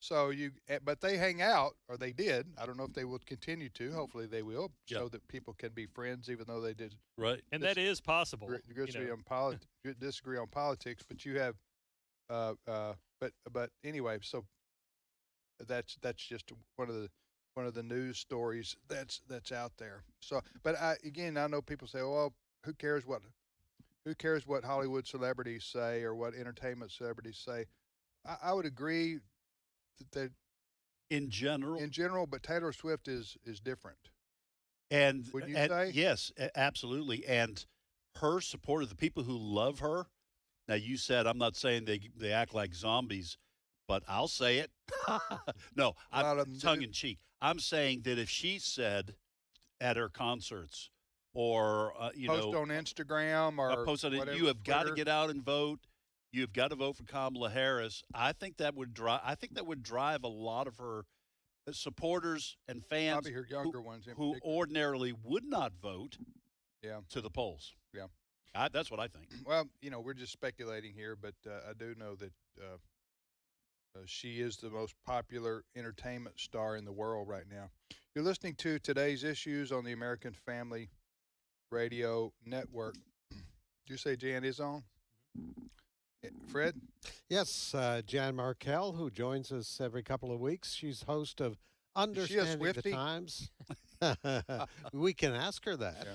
So but they hang out, or they did. I don't know if they will continue to. Hopefully they will, so that people can be friends, even though they did. Right. And that is possible. Disagree on politics, but you have, but anyway, so that's just one of the news stories that's out there. So, but I know people say, well, who cares what Hollywood celebrities say or what entertainment celebrities say? I would agree that in general, but Taylor Swift is different. And would you say? Yes, absolutely. And her support of the people who love her. Now, you said, I'm not saying they act like zombies, but I'll say it. No, I'm tongue in cheek. I'm saying that if she said at her concerts or post on Instagram or post on it, whatever, you have got to Twitter. get out and vote. You've got to vote for Kamala Harris. I think that would drive a lot of her supporters and fans, probably her younger ones, who ordinarily would not vote, to the polls. Yeah, that's what I think. Well, we're just speculating here, but I do know that she is the most popular entertainment star in the world right now. You're listening to Today's Issues on the American Family Radio Network. Did you say Jan is on? Fred? Yes, Jan Markel, who joins us every couple of weeks. She's host of Understanding the Times. We can ask her that.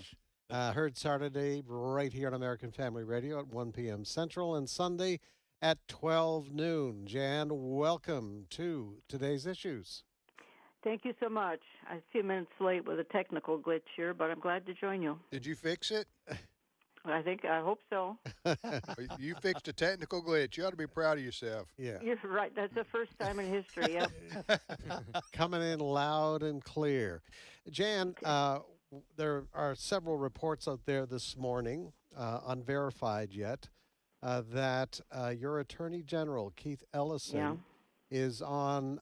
Yeah. Heard Saturday right here on American Family Radio at 1 p.m. Central and Sunday at 12 noon. Jan, welcome to Today's Issues. Thank you so much. I'm a few minutes late with a technical glitch here, but I'm glad to join you. Did you fix it? I hope so. You fixed a technical glitch. You ought to be proud of yourself. Yeah. You're right. That's the first time in history. Yep. Coming in loud and clear. Jan, there are several reports out there this morning, unverified yet, that your Attorney General, Keith Ellison, is on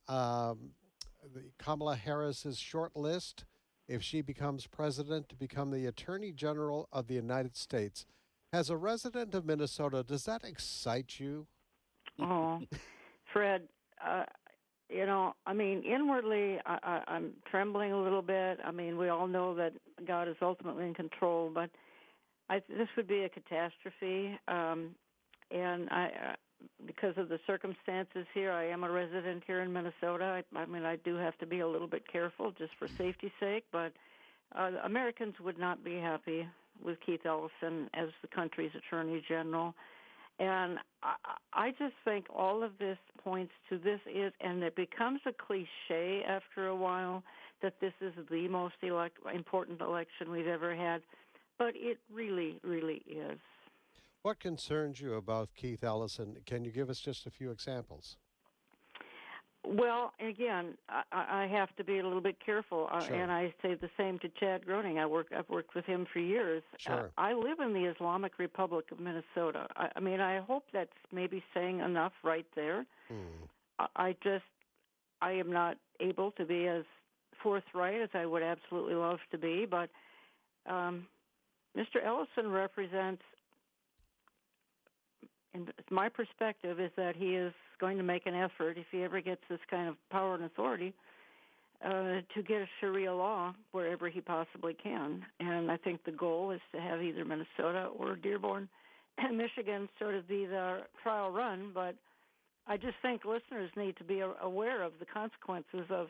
Kamala Harris's short list if she becomes president to become the Attorney General of the United States. As a resident of Minnesota, does that excite you? Oh, Fred, inwardly, I'm trembling a little bit. I mean, we all know that God is ultimately in control, but this would be a catastrophe. And because of the circumstances here, I am a resident here in Minnesota. I do have to be a little bit careful just for safety's sake, but Americans would not be happy with Keith Ellison as the country's Attorney General. And I just think all of this points to this and it becomes a cliche after a while that this is the most important election we've ever had, but it really, really is. What concerns you about Keith Ellison? Can you give us just a few examples? Well, again, I have to be a little bit careful, and I say the same to Chad Groening. I've worked with him for years. Sure. I live in the Islamic Republic of Minnesota. I hope that's maybe saying enough right there. I am not able to be as forthright as I would absolutely love to be, but Mr. Ellison represents, and my perspective is that he is going to make an effort, if he ever gets this kind of power and authority, to get a Sharia law wherever he possibly can. And I think the goal is to have either Minnesota or Dearborn and Michigan sort of be the trial run. But I just think listeners need to be aware of the consequences of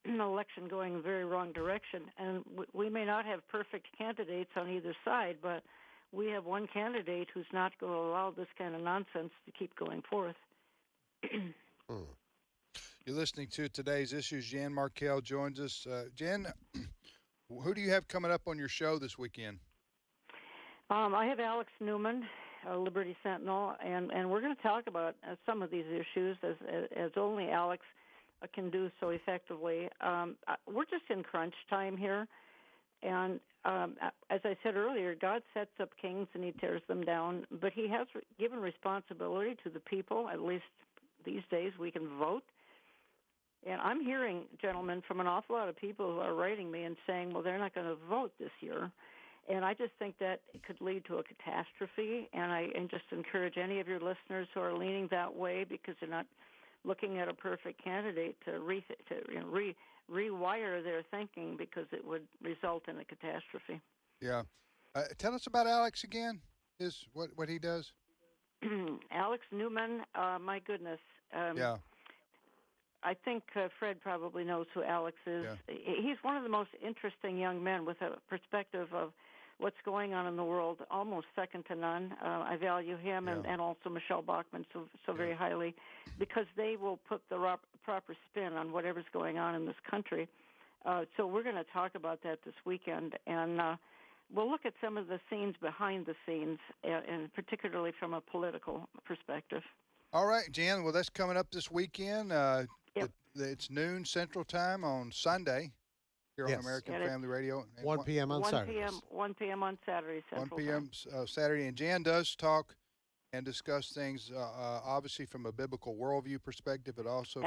an election going in a very wrong direction. And we may not have perfect candidates on either side, but we have one candidate who's not going to allow this kind of nonsense to keep going forth. You're listening to Today's Issues. Jan Markell joins us. Jan, who do you have coming up on your show this weekend? I have Alex Newman, Liberty Sentinel, and we're going to talk about some of these issues as only Alex can do so effectively. We're just in crunch time here, and as I said earlier, God sets up kings and he tears them down, but he has given responsibility to the people. At least these days we can vote. And I'm hearing, gentlemen, from an awful lot of people who are writing me and saying, well, they're not going to vote this year. And I just think that it could lead to a catastrophe. And I just encourage any of your listeners who are leaning that way, because they're not looking at a perfect candidate, to rewire their thinking, because it would result in a catastrophe. Yeah. Tell us about Alex again, what he does. Alex Newman, my goodness. Yeah. I think Fred probably knows who Alex is. Yeah. He's one of the most interesting young men with a perspective of what's going on in the world, almost second to none. I value him and also Michelle Bachmann so very highly, because they will put the proper spin on whatever's going on in this country. So we're going to talk about that this weekend, and we'll look at some of the scenes behind the scenes, and particularly from a political perspective. All right, Jan. Well, that's coming up this weekend. It's noon Central Time on Sunday here on American Family Radio. 1 p.m. on Saturday. 1 p.m. on Saturday, Central 1 p.m. Saturday. And Jan does talk and discuss things, obviously from a biblical worldview perspective, but also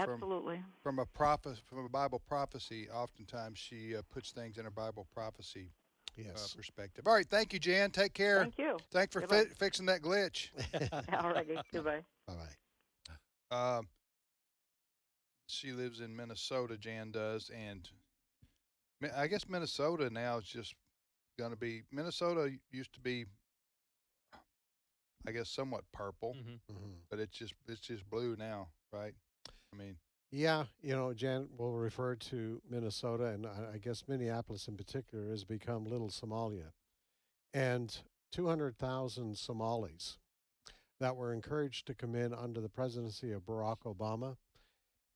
from a Bible prophecy. Oftentimes she puts things in a Bible prophecy perspective. All right. Thank you, Jan. Take care. Thank you. Thanks for fixing that glitch. All righty. Goodbye. Bye-bye. She lives in Minnesota, Jan does, and I guess Minnesota now is just going to be, Minnesota used to be, I guess, somewhat purple, but it's just blue now, right? I mean. Yeah, Jan will refer to Minnesota, and I guess Minneapolis in particular has become little Somalia. And 200,000 Somalis that were encouraged to come in under the presidency of Barack Obama.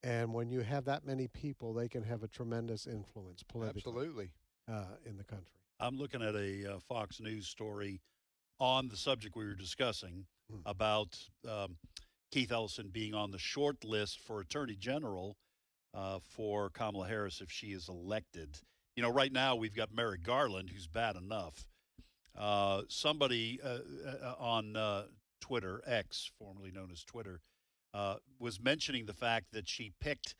And when you have that many people, they can have a tremendous influence politically in the country. I'm looking at a Fox News story on the subject we were discussing about Keith Ellison being on the short list for Attorney General for Kamala Harris if she is elected. Right now we've got Merrick Garland, who's bad enough. Somebody on Twitter, X, formerly known as Twitter, was mentioning the fact that she picked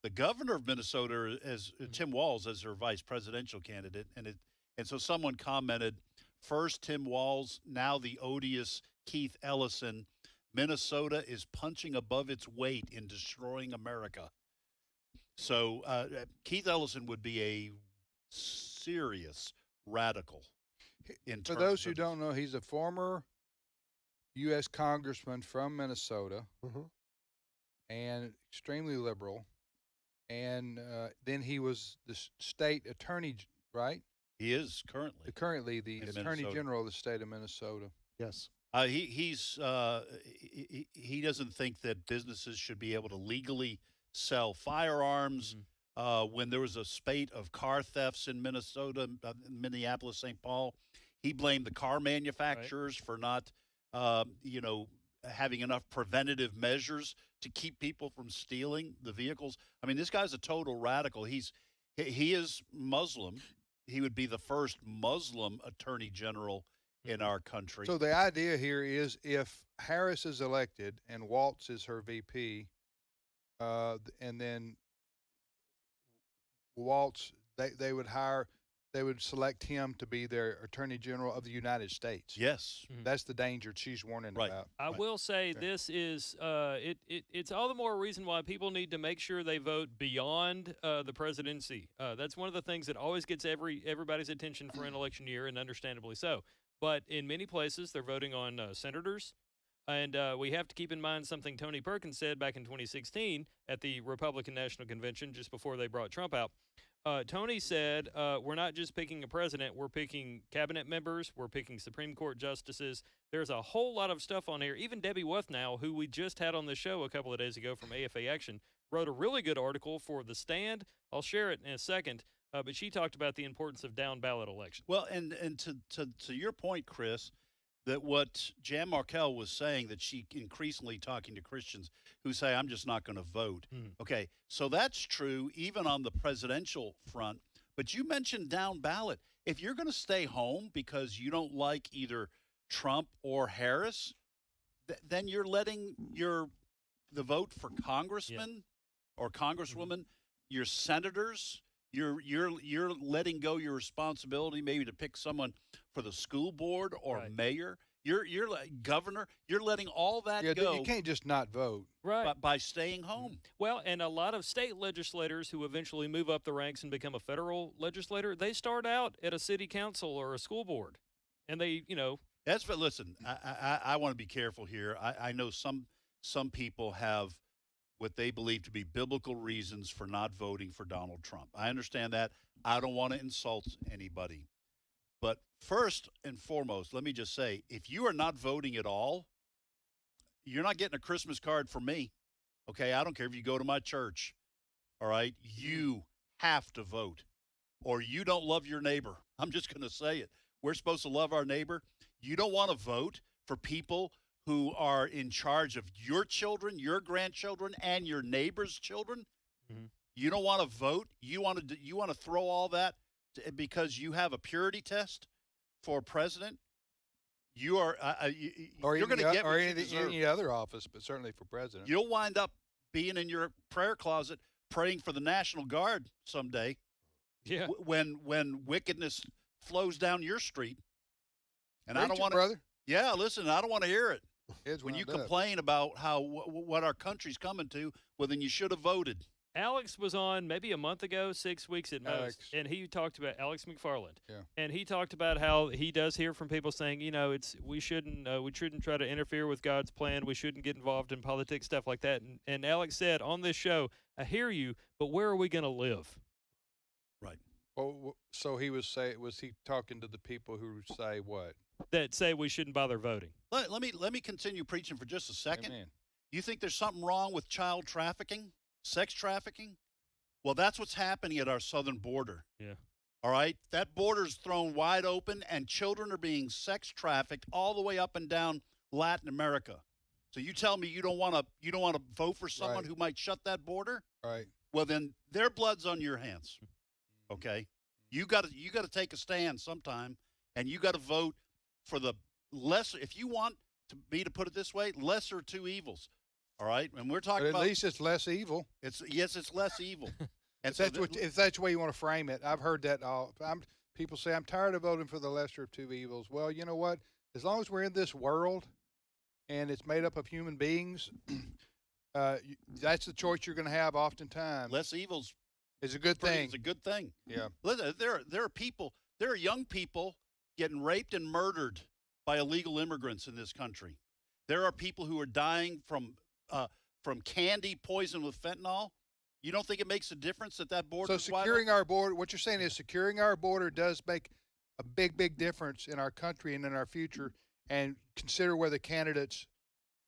the governor of Minnesota as Tim Walz as her vice presidential candidate, and so someone commented, first Tim Walz, now the odious Keith Ellison. Minnesota is punching above its weight in destroying America. So Keith Ellison would be a serious radical. For those who don't know, he's a former U.S. congressman from Minnesota, and extremely liberal. And then he was the state attorney, right? He is currently the attorney general of the state of Minnesota. Yes. He doesn't think that businesses should be able to legally sell firearms. When there was a spate of car thefts in Minnesota, Minneapolis, St. Paul, he blamed the car manufacturers for not having enough preventative measures to keep people from stealing the vehicles. I mean, this guy's a total radical. He is Muslim. He would be the first Muslim attorney general in our country. So the idea here is if Harris is elected and Waltz is her VP, and then Waltz, they would select him to be their Attorney General of the United States. Yes. That's the danger she's warning about. I will say this is it's all the more reason why people need to make sure they vote beyond the presidency. That's one of the things that always gets everybody's attention for an election year, and understandably so. But in many places, they're voting on senators. And we have to keep in mind something Tony Perkins said back in 2016 at the Republican National Convention just before they brought Trump out. Tony said, we're not just picking a president, we're picking cabinet members, we're picking Supreme Court justices. There's a whole lot of stuff on here. Even Debbie Wuthnow, who we just had on the show a couple of days ago from AFA Action, wrote a really good article for The Stand. I'll share it in a second, but she talked about the importance of down-ballot elections. Well, and to your point, Chris, that what Jan Markell was saying, that she increasingly talking to Christians who say, I'm just not going to vote. Okay, so that's true even on the presidential front. But you mentioned down ballot. If you're going to stay home because you don't like either Trump or Harris, then you're letting the vote for congressmen or congresswomen, your senators, you're letting go your responsibility maybe to pick someone for the school board or mayor. You're like governor. You're letting all that go. You can't just not vote. Right. By staying home. Well, and a lot of state legislators who eventually move up the ranks and become a federal legislator, they start out at a city council or a school board. And they, That's but listen, I want to be careful here. I know some people have what they believe to be biblical reasons for not voting for Donald Trump. I understand that. I don't want to insult anybody. But first and foremost, let me just say, if you are not voting at all, you're not getting a Christmas card from me. Okay, I don't care if you go to my church. All right, you have to vote or you don't love your neighbor. I'm just going to say it. We're supposed to love our neighbor. You don't want to vote for people who are in charge of your children, your grandchildren, and your neighbor's children. You don't want to vote. You want to throw all that because you have a purity test for president. You are you're going to get or what you deserve. any other office, but certainly for president. You'll wind up being in your prayer closet praying for the National Guard someday. Yeah. When wickedness flows down your street, and I don't want brother. Yeah, listen, I don't want to hear it. When you wound up. complain about how what our country's coming to, well, then you should have voted. Alex was on maybe a month ago, 6 weeks at most, and he talked about Alex McFarland. Yeah. And he talked about how he does hear from people saying, we shouldn't try to interfere with God's plan. We shouldn't get involved in politics, stuff like that. And Alex said on this show, I hear you, but where are we going to live? Right. Well, so was he talking to the people who say what? That say we shouldn't bother voting. Let me continue preaching for just a second. Amen. You think there's something wrong with child trafficking, sex trafficking? Well, that's what's happening at our southern border. Yeah. All right? That border's thrown wide open, and children are being sex trafficked all the way up and down Latin America. So you tell me you don't want to vote for someone who might shut that border? Right. Well, then their blood's on your hands. Okay? You got to take a stand sometime, and you got to vote for the lesser, if you want to put it this way, lesser two evils. All right, and we're talking about. At least it's less evil. It's less evil. And if that's the way you want to frame it, I've heard that all. People say I'm tired of voting for the lesser of two evils. Well, you know what? As long as we're in this world, and it's made up of human beings, that's the choice you're going to have. Oftentimes, less evils is a good thing. It's a good thing. Yeah. Listen, there are young people getting raped and murdered by illegal immigrants in this country. There are people who are dying from candy poisoned with fentanyl. You don't think it makes a difference that border? So securing our border, what you're saying is securing our border does make a big difference in our country and in our future. And consider where the candidates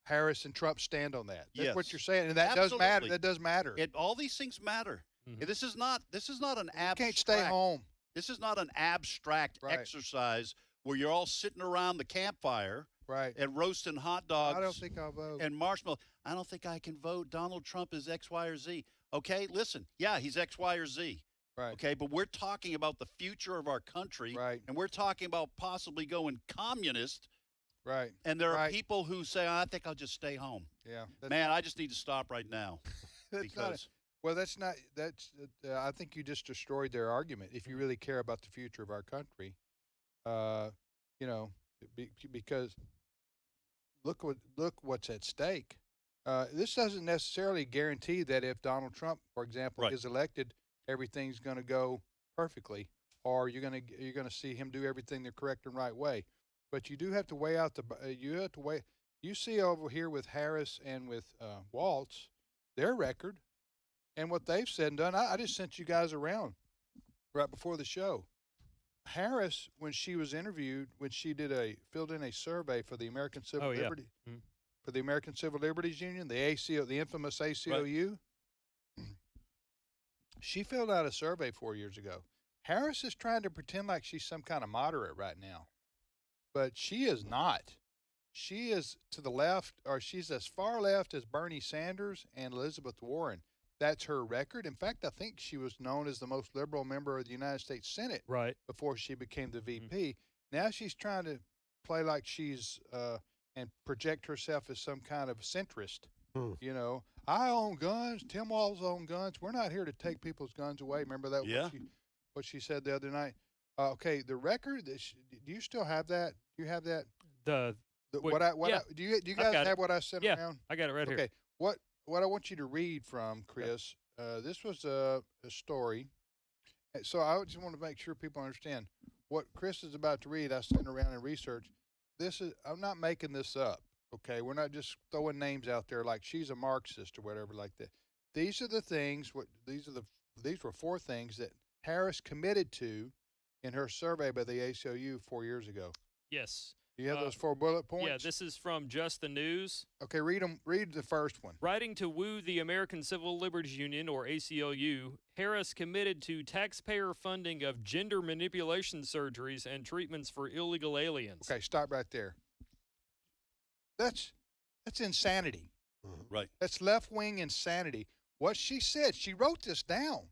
Harris and Trump stand on that. That's what you're saying, and that does matter. That does matter. All these things matter. Mm-hmm. This is not an abstract. You can't stay home. This is not an abstract exercise where you're all sitting around the campfire and roasting hot dogs. I don't think I'll vote. And marshmallow. I don't think I can vote. Donald Trump is X, Y, or Z. Okay, listen. Yeah, he's X, Y, or Z. Right. Okay, but we're talking about the future of our country. Right. And we're talking about possibly going communist. Right. And there are people who say, I think I'll just stay home. Yeah. Man, I just need to stop right now. I think you just destroyed their argument. If you really care about the future of our country, because look what's at stake. This doesn't necessarily guarantee that if Donald Trump, for example, is elected, everything's going to go perfectly, or you're going to see him do everything the correct and right way. But you do have to weigh out You see over here with Harris and with Waltz, their record and what they've said and done. I just sent you guys around right before the show. Harris, when she was interviewed, when she filled in a survey for the American Civil Liberty, for the American Civil Liberties Union, the ACO, the infamous ACLU, she filled out a survey 4 years ago. Harris is trying to pretend like she's some kind of moderate right now, but she is not. She is to the left, or she's as far left as Bernie Sanders and Elizabeth Warren. That's her record. In fact, I think she was known as the most liberal member of the United States Senate before she became the VP. Now she's trying to play like she's and project herself as some kind of centrist. You know, I own guns. Tim Walz own guns. We're not here to take people's guns away. Remember that? Yeah. What she said the other night. Okay, the record. Do you still have that? Do you have that? Do you guys have what I sent around? I got it right here. Okay, what I want you to read from, Chris, this was a story. So I just want to make sure people understand what Chris is about to read. I sent around and researched. I'm not making this up. Okay, we're not just throwing names out there like she's a Marxist or whatever like that. These are the things. These were 4 things that Harris committed to in her survey by the ACLU 4 years ago. Yes. You have those 4 bullet points? Yeah, this is from Just the News. Okay, read them. Read the first one. Writing to woo the American Civil Liberties Union, or ACLU, Harris committed to taxpayer funding of gender manipulation surgeries and treatments for illegal aliens. Okay, stop right there. That's insanity. Right. That's left-wing insanity. What she said, she wrote this down.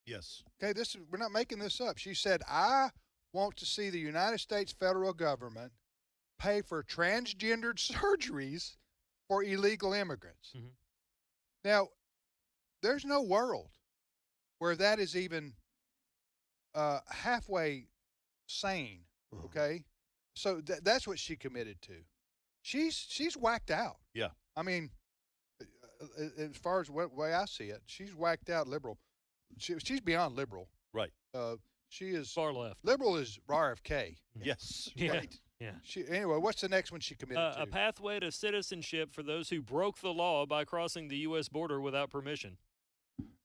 Yes. Okay, we're not making this up. She said, I want to see the United States federal government pay for transgendered surgeries for illegal immigrants. Now, there's no world where that is even halfway sane, okay? So that's what she committed to. She's whacked out. Yeah. I mean, as far as what way I see it, she's whacked out liberal. She's beyond liberal. Right. She is far left. Liberal is RFK. Yes. Right. Yeah. Anyway, what's the next one she committed to? A pathway to citizenship for those who broke the law by crossing the U.S. border without permission.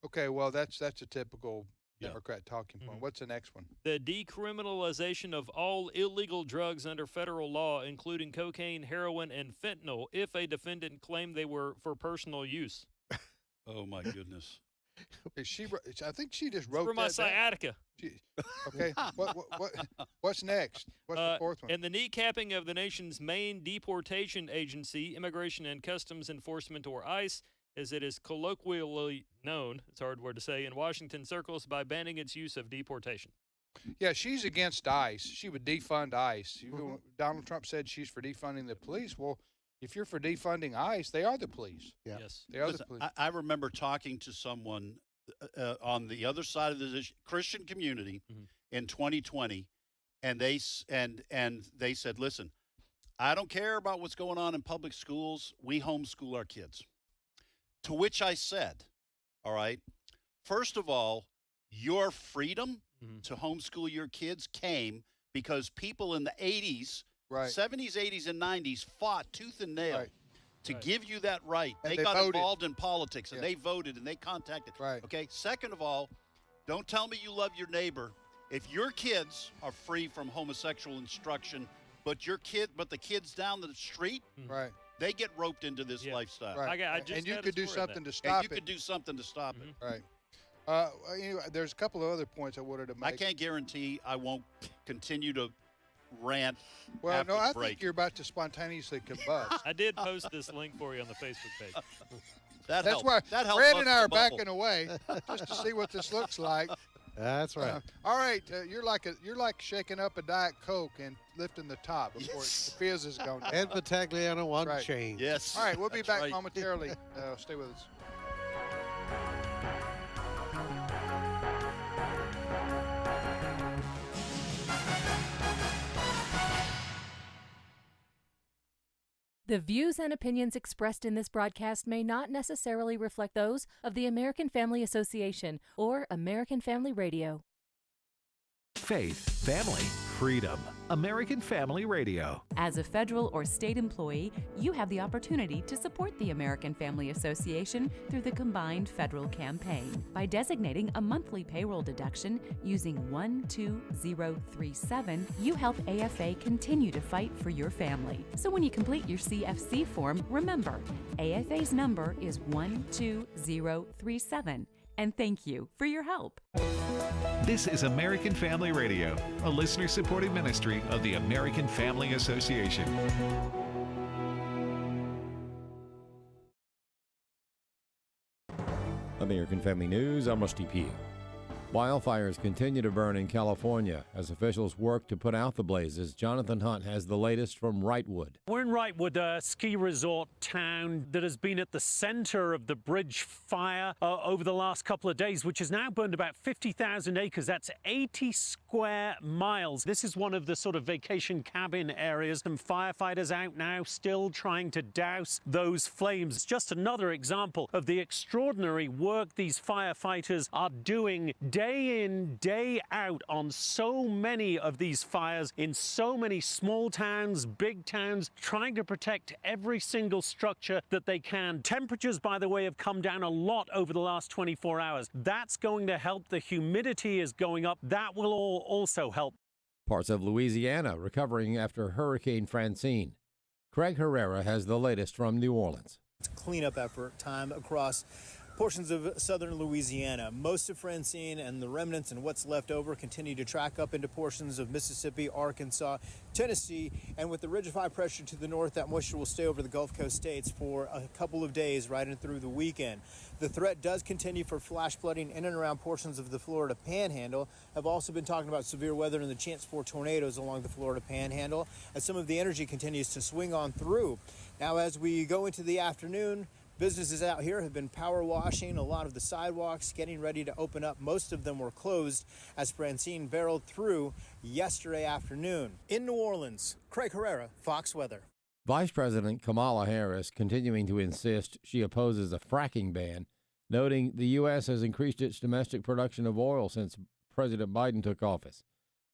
Okay, well, that's a typical Democrat talking point. What's the next one? The decriminalization of all illegal drugs under federal law, including cocaine, heroin, and fentanyl, if a defendant claimed they were for personal use. Oh, my goodness. I think she just wrote for my sciatica. Okay. What's next? What's the 4th one? And the kneecapping of the nation's main deportation agency, Immigration and Customs Enforcement, or ICE, as it is colloquially known, it's a hard word to say, in Washington circles, by banning its use of deportation. Yeah, she's against ICE. She would defund ICE. Donald Trump said she's for defunding the police. Well, if you're for defunding ICE, they are the police. Yeah. Yes. They are the police. I remember talking to someone on the other side of the Christian community in 2020, and they said, listen, I don't care about what's going on in public schools. We homeschool our kids. To which I said, all right, first of all, your freedom to homeschool your kids came because people in the 80s, 70s, 80s, and 90s fought tooth and nail to give you that right. They got involved in politics, and they voted, and they contacted. Okay, second of all, don't tell me you love your neighbor. If your kids are free from homosexual instruction, but the kids down the street, they get roped into this lifestyle. And you could do something to stop it. You could do something to stop it. Right. Anyway, there's a couple of other points I wanted to make. I can't guarantee I won't continue to rant. Well, after no, I break. think you're about to spontaneously combust. I did post this link for you on the Facebook page. That's helped. why That helped Fred bust and I the are bubble. backing away just to see what this looks like. That's right. All right, you're like shaking up a Diet Coke and lifting the top before the fizz is gone. Ed Battagliano on change. Yes. All right, we'll be that's back right. momentarily. Stay with us. The views and opinions expressed in this broadcast may not necessarily reflect those of the American Family Association or American Family Radio. Faith, family, freedom. American Family Radio. As a federal or state employee, you have the opportunity to support the American Family Association through the combined federal campaign by designating a monthly payroll deduction using 12037. You help AFA continue to fight for your family. So when you complete your CFC form, remember, AFA's number is 12037. And thank you for your help. This is American Family Radio, a listener-supported ministry of the American Family Association. American Family News, I'm Rusty Pugh. Wildfires continue to burn in California as officials work to put out the blazes. Jonathan Hunt has the latest from Wrightwood. We're in Wrightwood, a ski resort town that has been at the center of the bridge fire over the last couple of days, which has now burned about 50,000 acres. That's 80 square miles. This is one of the sort of vacation cabin areas. Some firefighters out now still trying to douse those flames. It's just another example of the extraordinary work these firefighters are doing day in, day out on so many of these fires in so many small towns, big towns, trying to protect every single structure that they can. Temperatures, by the way, have come down a lot over the last 24 hours. That's going to help. The humidity is going up. That will all also help. Parts of Louisiana recovering after Hurricane Francine. Craig Herrera has the latest from New Orleans. It's a cleanup effort time across portions of southern Louisiana. Most of Francine and the remnants and what's left over continue to track up into portions of Mississippi, Arkansas, Tennessee, and with the ridge of high pressure to the north, that moisture will stay over the Gulf Coast states for a couple of days right in through the weekend. The threat does continue for flash flooding in and around portions of the Florida Panhandle. I've also been talking about severe weather and the chance for tornadoes along the Florida Panhandle as some of the energy continues to swing on through. Now, as we go into the afternoon, businesses out here have been power washing a lot of the sidewalks, getting ready to open up. Most of them were closed as Francine barreled through yesterday afternoon. In New Orleans, Craig Herrera, Fox Weather. Vice President Kamala Harris continuing to insist she opposes a fracking ban, noting the U.S. has increased its domestic production of oil since President Biden took office.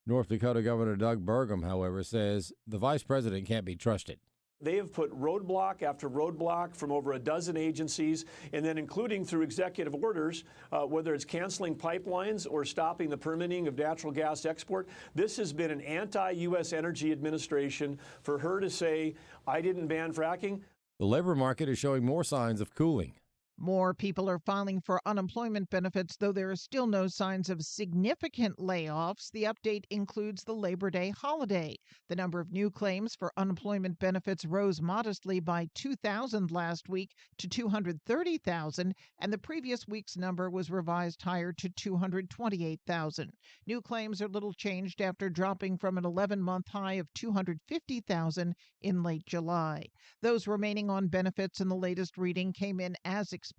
North Dakota Governor Doug Burgum, however, says the vice president can't be trusted. They have put roadblock after roadblock from over a dozen agencies, and then including through executive orders, whether it's canceling pipelines or stopping the permitting of natural gas export. This has been an anti-U.S. energy administration. For her to say, I didn't ban fracking. The labor market is showing more signs of cooling. More people are filing for unemployment benefits, though there are still no signs of significant layoffs. The update includes the Labor Day holiday. The number of new claims for unemployment benefits rose modestly by 2,000 last week to 230,000, and the previous week's number was revised higher to 228,000. New claims are little changed after dropping from an 11-month high of 250,000 in late July. Those remaining on benefits in the latest reading came in as expected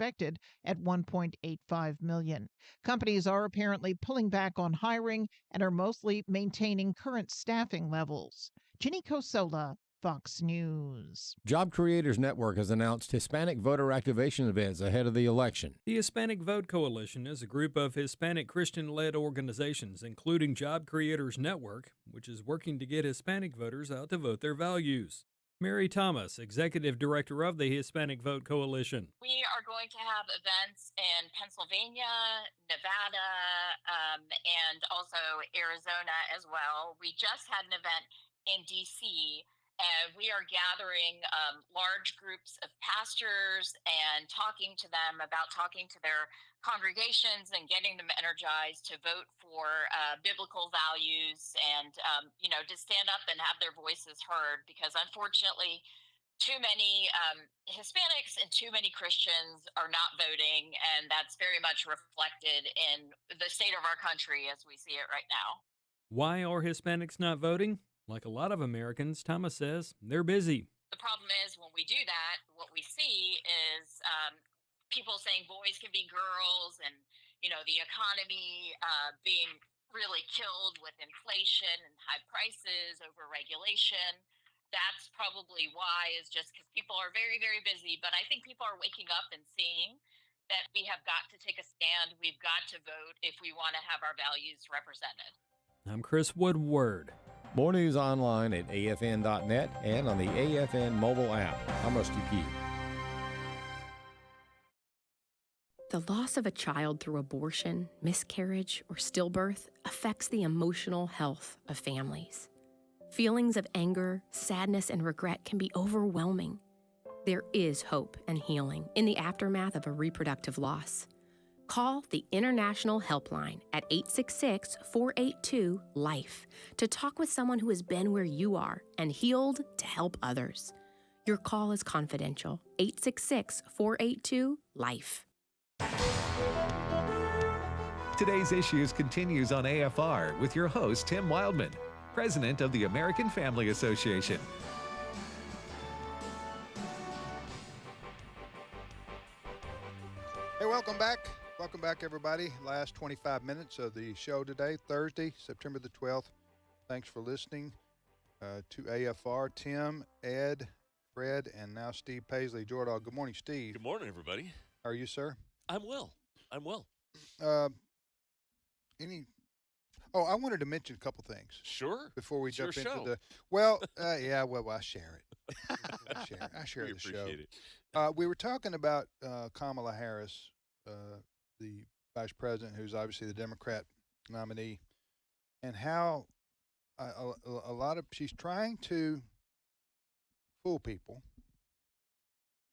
at 1.85 million. Companies are apparently pulling back on hiring and are mostly maintaining current staffing levels. Ginny Cosola, Fox News. Job Creators Network has announced Hispanic voter activation events ahead of the election. The Hispanic Vote Coalition is a group of Hispanic Christian-led organizations, including Job Creators Network, which is working to get Hispanic voters out to vote their values. Mary Thomas, Executive Director of the Hispanic Vote Coalition. We are going to have events in Pennsylvania, Nevada, and also Arizona as well. We just had an event in D.C., and we are gathering large groups of pastors and talking to them about talking to their congregations and getting them energized to vote for biblical values and, to stand up and have their voices heard, because unfortunately, too many Hispanics and too many Christians are not voting, and that's very much reflected in the state of our country as we see it right now. Why are Hispanics not voting? Like a lot of Americans, Thomas says, they're busy. The problem is when we do that, what we see is people saying boys can be girls and, the economy being really killed with inflation and high prices over regulation. That's probably why, is just because people are very, very busy. But I think people are waking up and seeing that we have got to take a stand. We've got to vote if we want to have our values represented. I'm Chris Woodward. More news online at afn.net and on the AFN mobile app. I'm Rusty Pugh. The loss of a child through abortion, miscarriage, or stillbirth affects the emotional health of families. Feelings of anger, sadness, and regret can be overwhelming. There is hope and healing in the aftermath of a reproductive loss. Call the International Helpline at 866-482-LIFE to talk with someone who has been where you are and healed to help others. Your call is confidential. 866-482-LIFE. Today's Issues continues on AFR with your host, Tim Wildman, president of the American Family Association. Hey, welcome back. Welcome back, everybody. Last 25 minutes of the show today, Thursday, September the 12th. Thanks for listening to AFR. Tim, Ed, Fred, and now Steve Paisley. Jordan, good morning, Steve. Good morning, everybody. How are you, sir? I'm well. I wanted to mention a couple things. Sure. Before we It's jump your into show. I share it. I share We the show. appreciate it. We were talking about Kamala Harris, the vice president, who's obviously the Democrat nominee, and how a lot of she's trying to fool people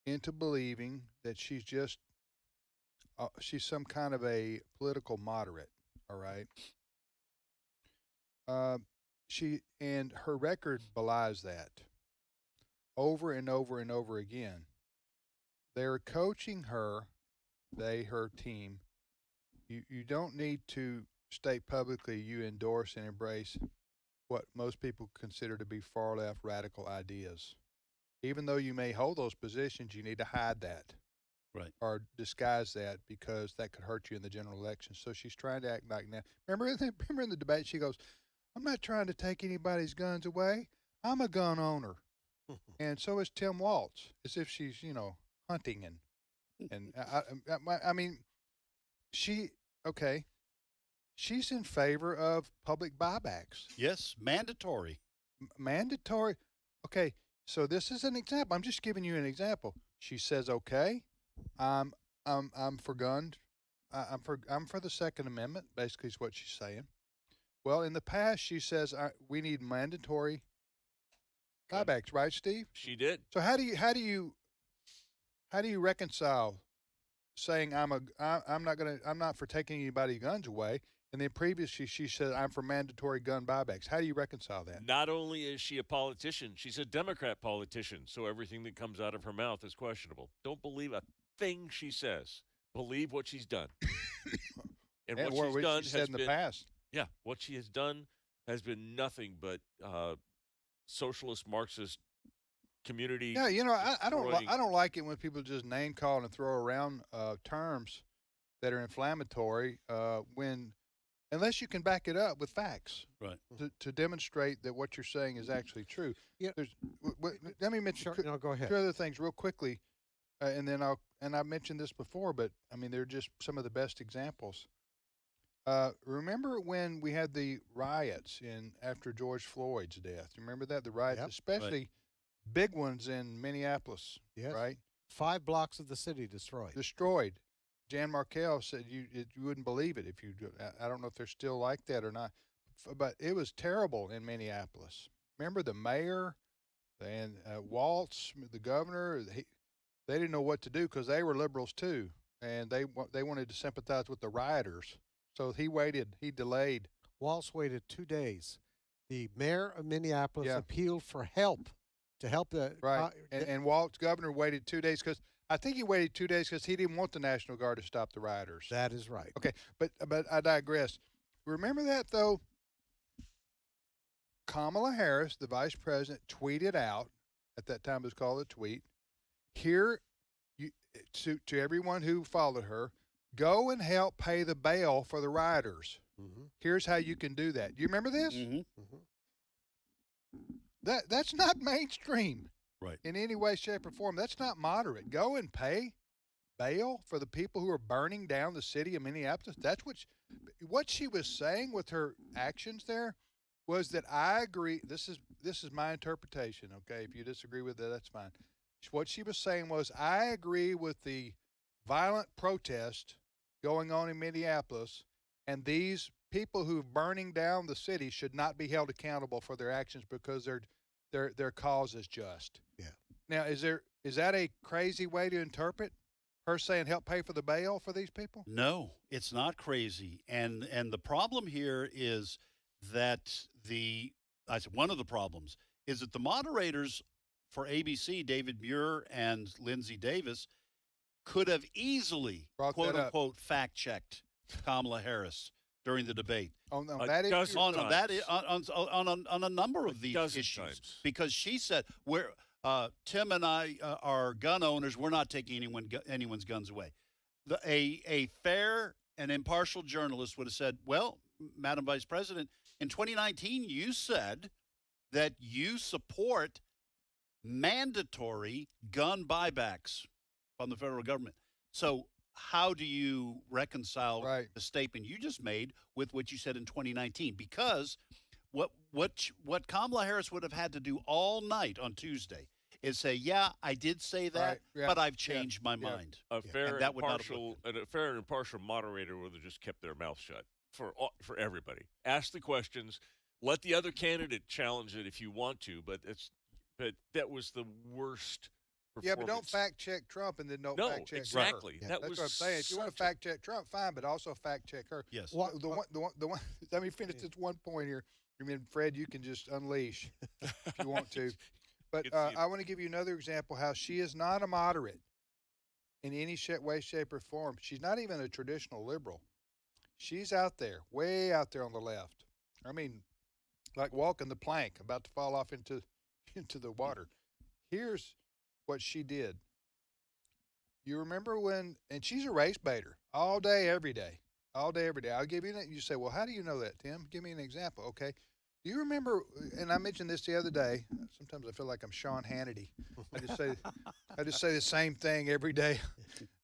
into believing that she's just she's some kind of a political moderate. All right. She and her record belies that over and over and over again. They're coaching her, her team. You don't need to state publicly you endorse and embrace what most people consider to be far left radical ideas. Even though you may hold those positions, you need to hide that. Right. Or disguise that because that could hurt you in the general election. So she's trying to act like now. Remember in the debate, she goes, I'm not trying to take anybody's guns away. I'm a gun owner. And so is Tim Walz, as if she's, hunting. And I mean, she's in favor of public buybacks. Yes, mandatory. Mandatory. Okay, so this is an example. I'm just giving you an example. She says, okay, I'm for guns. I'm for the Second Amendment. Basically, is what she's saying. Well, in the past, she says we need mandatory buybacks, right, Steve? She did. So how do you reconcile saying I'm not for taking anybody's guns away, and then previously she said I'm for mandatory gun buybacks? How do you reconcile that? Not only is she a politician, she's a Democrat politician, so everything that comes out of her mouth is questionable. Don't believe a thing she says. Believe what she's done. And what she's done she said has in the been, past. Yeah, what she has done has been nothing but socialist Marxist community. Yeah, I don't like it when people just name call and throw around terms that are inflammatory unless you can back it up with facts, right? To demonstrate that what you're saying is actually true. Yeah. Let me mention go ahead. two other things real quickly, and then I've mentioned this before, but I mean they're just some of the best examples. Remember when we had the riots after George Floyd's death? Remember that? The riots, especially big ones in Minneapolis, right? 5 blocks of the city destroyed. Jan Markell said you wouldn't believe it if you. I don't know if they're still like that or not, but it was terrible in Minneapolis. Remember the mayor and Waltz, the governor. They didn't know what to do because they were liberals too, and they wanted to sympathize with the rioters. So he delayed. Waltz waited 2 days. The mayor of Minneapolis appealed for help to help the right. And Waltz governor waited 2 days because I think he waited 2 days because he didn't want the National Guard to stop the rioters. That is right. Okay, but I digress. Remember that though. Kamala Harris, the vice president, tweeted out at that time. It was called a tweet. Here, to everyone who followed her. Go and help pay the bail for the rioters. Mm-hmm. Here's how you can do that. Do you remember this? Mm-hmm. That's not mainstream, right? In any way, shape, or form. That's not moderate. Go and pay bail for the people who are burning down the city of Minneapolis. That's what she was saying with her actions there was that I agree. This is my interpretation. Okay, if you disagree with it, that's fine. What she was saying was, I agree with the violent protest going on in Minneapolis, and these people who are burning down the city should not be held accountable for their actions because their cause is just. Yeah. Now, is that a crazy way to interpret her saying help pay for the bail for these people? No, it's not crazy. And the problem here is that one of the problems is that the moderators for ABC, David Muir and Lindsay Davis, could have easily, quote unquote, fact checked Kamala Harris during the debate. On a number of these issues, because she said Tim and I are gun owners. We're not taking anyone's guns away. A fair and impartial journalist would have said, well, Madam Vice President, in 2019, you said that you support mandatory gun buybacks from the federal government. So how do you reconcile the statement you just made with what you said in 2019? Because what Kamala Harris would have had to do all night on Tuesday is say, yeah, I did say that, but I've changed my mind. A fair and impartial moderator would have just kept their mouth shut for everybody. Ask the questions. Let the other candidate challenge it if you want to, but that was the worst. Yeah, but don't fact check Trump and then don't fact check exactly. her. That That's was what I'm saying. If you want to fact check Trump, fine, but also fact check her. Yes. The one. Let me finish this one point here. I mean, Fred, you can just unleash if you want to. But I want to give you another example how she is not a moderate in any way, shape, or form. She's not even a traditional liberal. She's out there, way out there on the left. I mean, like walking the plank, about to fall off into the water. Here's what she did. You remember when, and she's a race baiter all day, every day. All day, every day. I'll give you that. You say, well, how do you know that, Tim? Give me an example. Okay. Do you remember, and I mentioned this the other day, sometimes I feel like I'm Sean Hannity. I just say the same thing every day.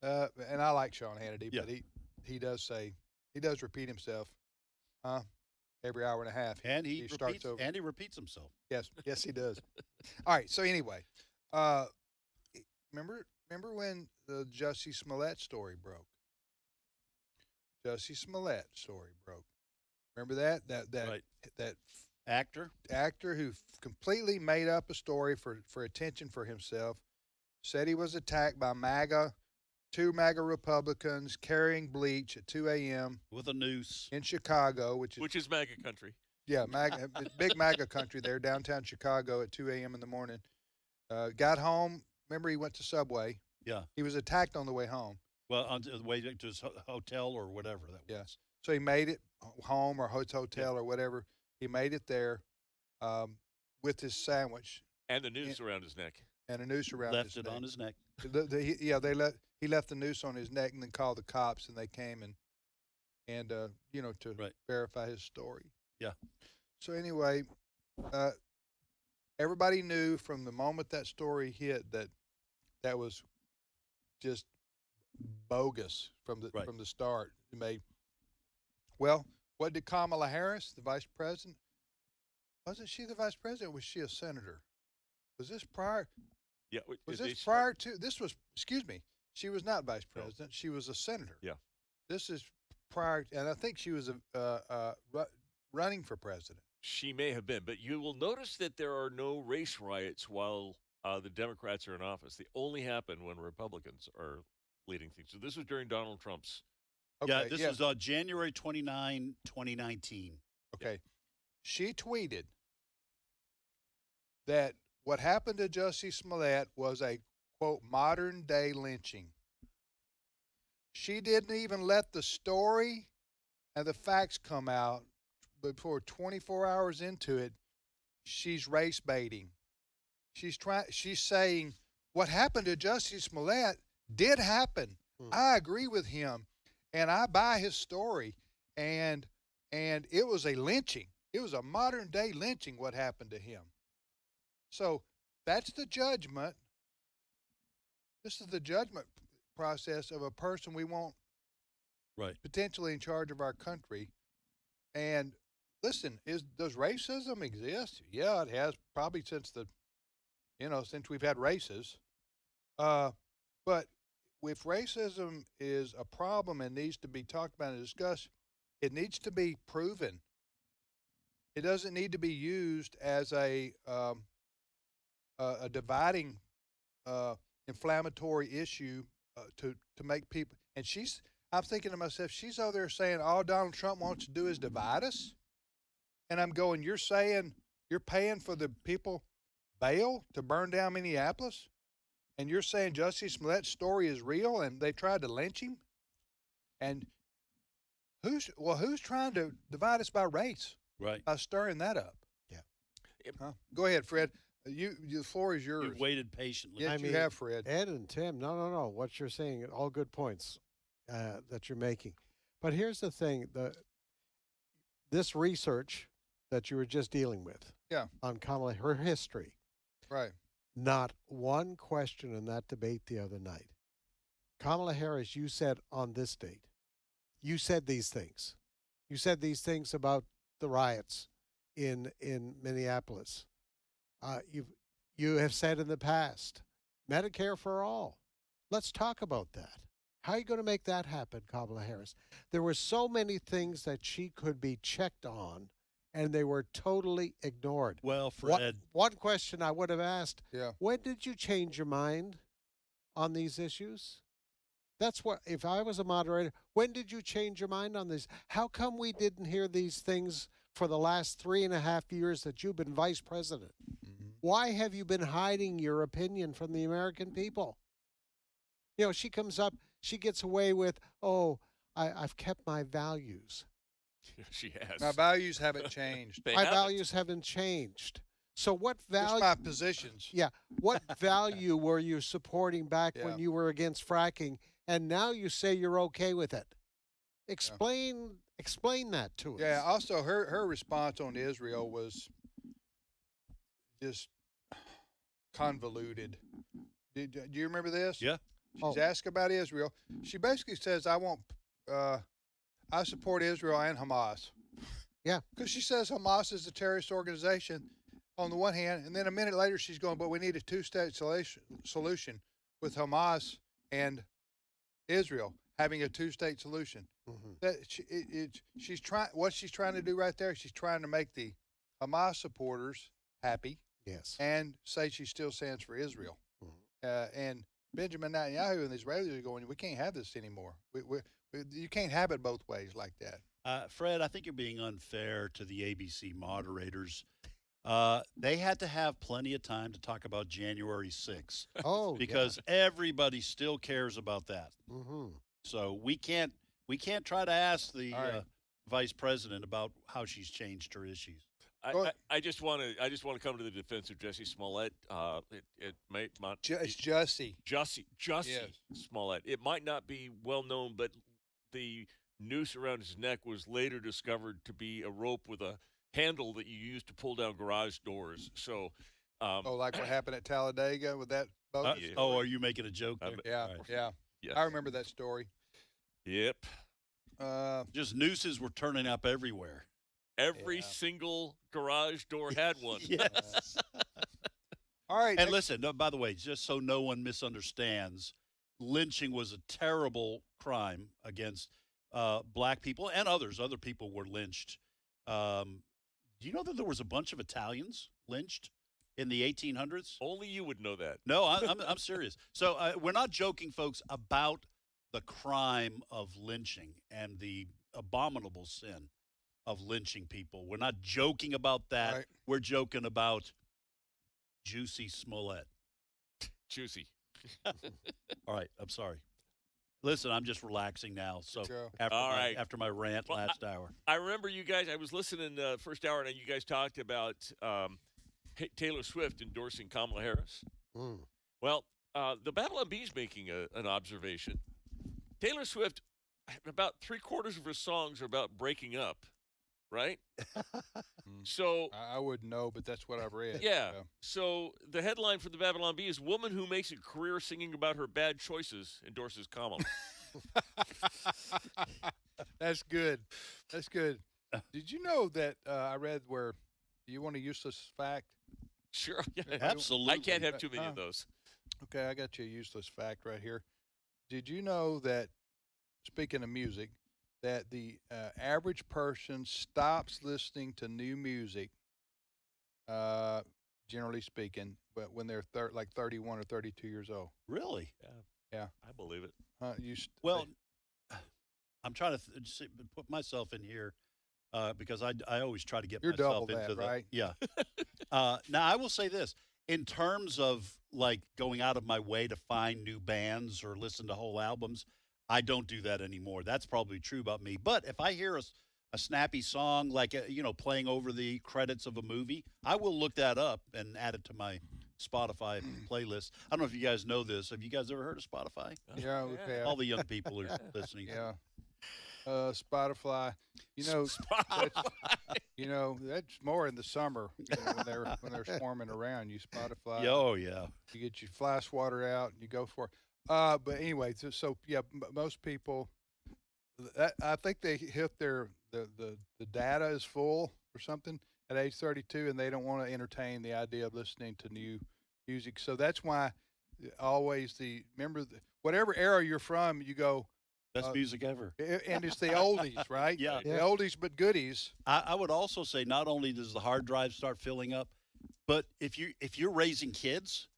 And I like Sean Hannity, but he does repeat himself every hour and a half. And he repeats himself. Yes, he does. All right, so anyway, remember when the Jussie Smollett story broke? Jussie Smollett story broke. Remember that actor who completely made up a story for attention for himself, said he was attacked by two MAGA Republicans carrying bleach at 2 a.m. with a noose in Chicago, which is MAGA country. Yeah, big MAGA country there, downtown Chicago at 2 a.m. in the morning. Got home. Remember, he went to Subway. Yeah. He was attacked on the way home. Well, on the way to his hotel or whatever that was. Yes. So he made it home or hotel or whatever. He made it there with his sandwich. And the noose around his neck. And a noose around his neck. Left it on his neck. He left the noose on his neck and then called the cops, and they came and to verify his story. Yeah. So anyway, everybody knew from the moment that story hit that was just bogus from the start. Well, what did Kamala Harris, the vice president, wasn't she the vice president, or was she a senator? Was this prior? Yeah. Was this prior to, this was, excuse me, she was not vice president. No. She was a senator. Yeah. This is prior, and I think she was running for president. She may have been, but you will notice that there are no race riots while the Democrats are in office. They only happen when Republicans are leading things. So this was during Donald Trump's. Okay, this was January 29, 2019. Okay. She tweeted that what happened to Jussie Smollett was a, quote, modern-day lynching. She didn't even let the story and the facts come out before 24 hours into it. She's race baiting. She's saying what happened to Jussie Smollett did happen. I agree with him, and I buy his story. And it was a lynching. It was a modern day lynching what happened to him. So that's the judgment. This is the judgment process of a person we want potentially in charge of our country. And listen, does racism exist? Yeah, it has, probably since since we've had races. But if racism is a problem and needs to be talked about and discussed, it needs to be proven. It doesn't need to be used as a dividing, inflammatory issue to make people. And I'm thinking to myself, she's over there saying all Donald Trump wants to do is divide us. And I'm going, you're saying you're paying for the people bail to burn down Minneapolis? And you're saying Jussie Smollett's story is real and they tried to lynch him? And who's trying to divide us by race? Right. By stirring that up. Yeah. Huh? Go ahead, Fred. The floor is yours. You've waited patiently. Yes, you have, Fred. Ed and Tim, no. What you're saying, all good points that you're making. But here's the thing: this research that you were just dealing with, on Kamala, her history, right? Not one question in that debate the other night. Kamala Harris, you said on this date, you said these things. You said these things about the riots in Minneapolis. You have said in the past, Medicare for all. Let's talk about that. How are you going to make that happen, Kamala Harris? There were so many things that she could be checked on, and they were totally ignored. Well, Fred. One question I would have asked, when did you change your mind on these issues? That's what, if I was a moderator, when did you change your mind on this? How come we didn't hear these things for the last 3.5 years that you've been vice president? Mm-hmm. Why have you been hiding your opinion from the American people? You know, she comes up, she gets away with, I've kept my values. She has. My values haven't changed. My values haven't changed. So what value? Just my positions. Yeah. What value were you supporting back when you were against fracking, and now you say you're okay with it? Explain that to us. Yeah. Also, her response on Israel was just convoluted. Do you remember this? Yeah. She's asked about Israel. She basically says, I support Israel and Hamas. Yeah. Because she says Hamas is a terrorist organization on the one hand, and then a minute later she's going, but we need a two-state solution with Hamas and Israel having a two-state solution. Mm-hmm. She's trying. What she's trying to do right there, she's trying to make the Hamas supporters happy. Yes. And say she still stands for Israel. Mm-hmm. And Benjamin Netanyahu and the Israelis are going, we can't have this anymore. You can't have it both ways like that. Fred, I think you're being unfair to the ABC moderators. They had to have plenty of time to talk about January 6th. Because everybody still cares about that. Mm-hmm. So we can't try to ask the vice president about how she's changed her issues. I just want to come to the defense of Jussie Smollett. It's Jussie. Jussie Smollett. It might not be well known, but the noose around his neck was later discovered to be a rope with a handle that you use to pull down garage doors. So, like what happened at Talladega with that boat? Are you making a joke there? Yeah. I remember that story. Yep. Just nooses were turning up everywhere. Every single garage door had one. Yes. All right. And listen, by the way, just so no one misunderstands, lynching was a terrible crime against black people and others. Other people were lynched. Do you know that there was a bunch of Italians lynched in the 1800s? Only you would know that. No, I'm serious. So we're not joking, folks, about the crime of lynching and the abominable sin of lynching people. We're not joking about that. Right. We're joking about Juicy Smollett. Juicy. All right, I'm sorry. Listen, I'm just relaxing now. So after my rant last hour. I remember you guys, I was listening the first hour, and you guys talked about Taylor Swift endorsing Kamala Harris. Mm. Well, the Babylon Bee's making an observation. Taylor Swift, about 3/4 of her songs are about breaking up, right? So I wouldn't know, but that's what I've read. Yeah. So the headline for the Babylon Bee is "Woman Who Makes a Career Singing About Her Bad Choices Endorses Kamala." That's good. That's good. Did you know that I read where you want a useless fact? Sure. Yeah. Absolutely. I can't have too many of those. Okay, I got you a useless fact right here. Did you know that, speaking of music, that the average person stops listening to new music, generally speaking, but when they're like 31 or 32 years old? Really? Yeah. I believe it. Well, I'm trying to put myself in here because I always try to get You're myself double into that, right? Yeah. Now, I will say this. In terms of like going out of my way to find new bands or listen to whole albums, I don't do that anymore. That's probably true about me. But if I hear a snappy song, like, playing over the credits of a movie, I will look that up and add it to my Spotify playlist. I don't know if you guys know this. Have you guys ever heard of Spotify? Yeah, okay. All the young people are listening. Yeah. Spotify. That's more in the summer when they're swarming around. You Spotify. Oh yeah. You get your fly swatter out and you go for it. But anyway, so yeah, most people, I think they hit the data is full or something at age 32, and they don't want to entertain the idea of listening to new music. So that's why always whatever era you're from, you go. Best music ever. And it's the oldies, right? Yeah. The oldies but goodies. I would also say not only does the hard drive start filling up, but if you're raising kids,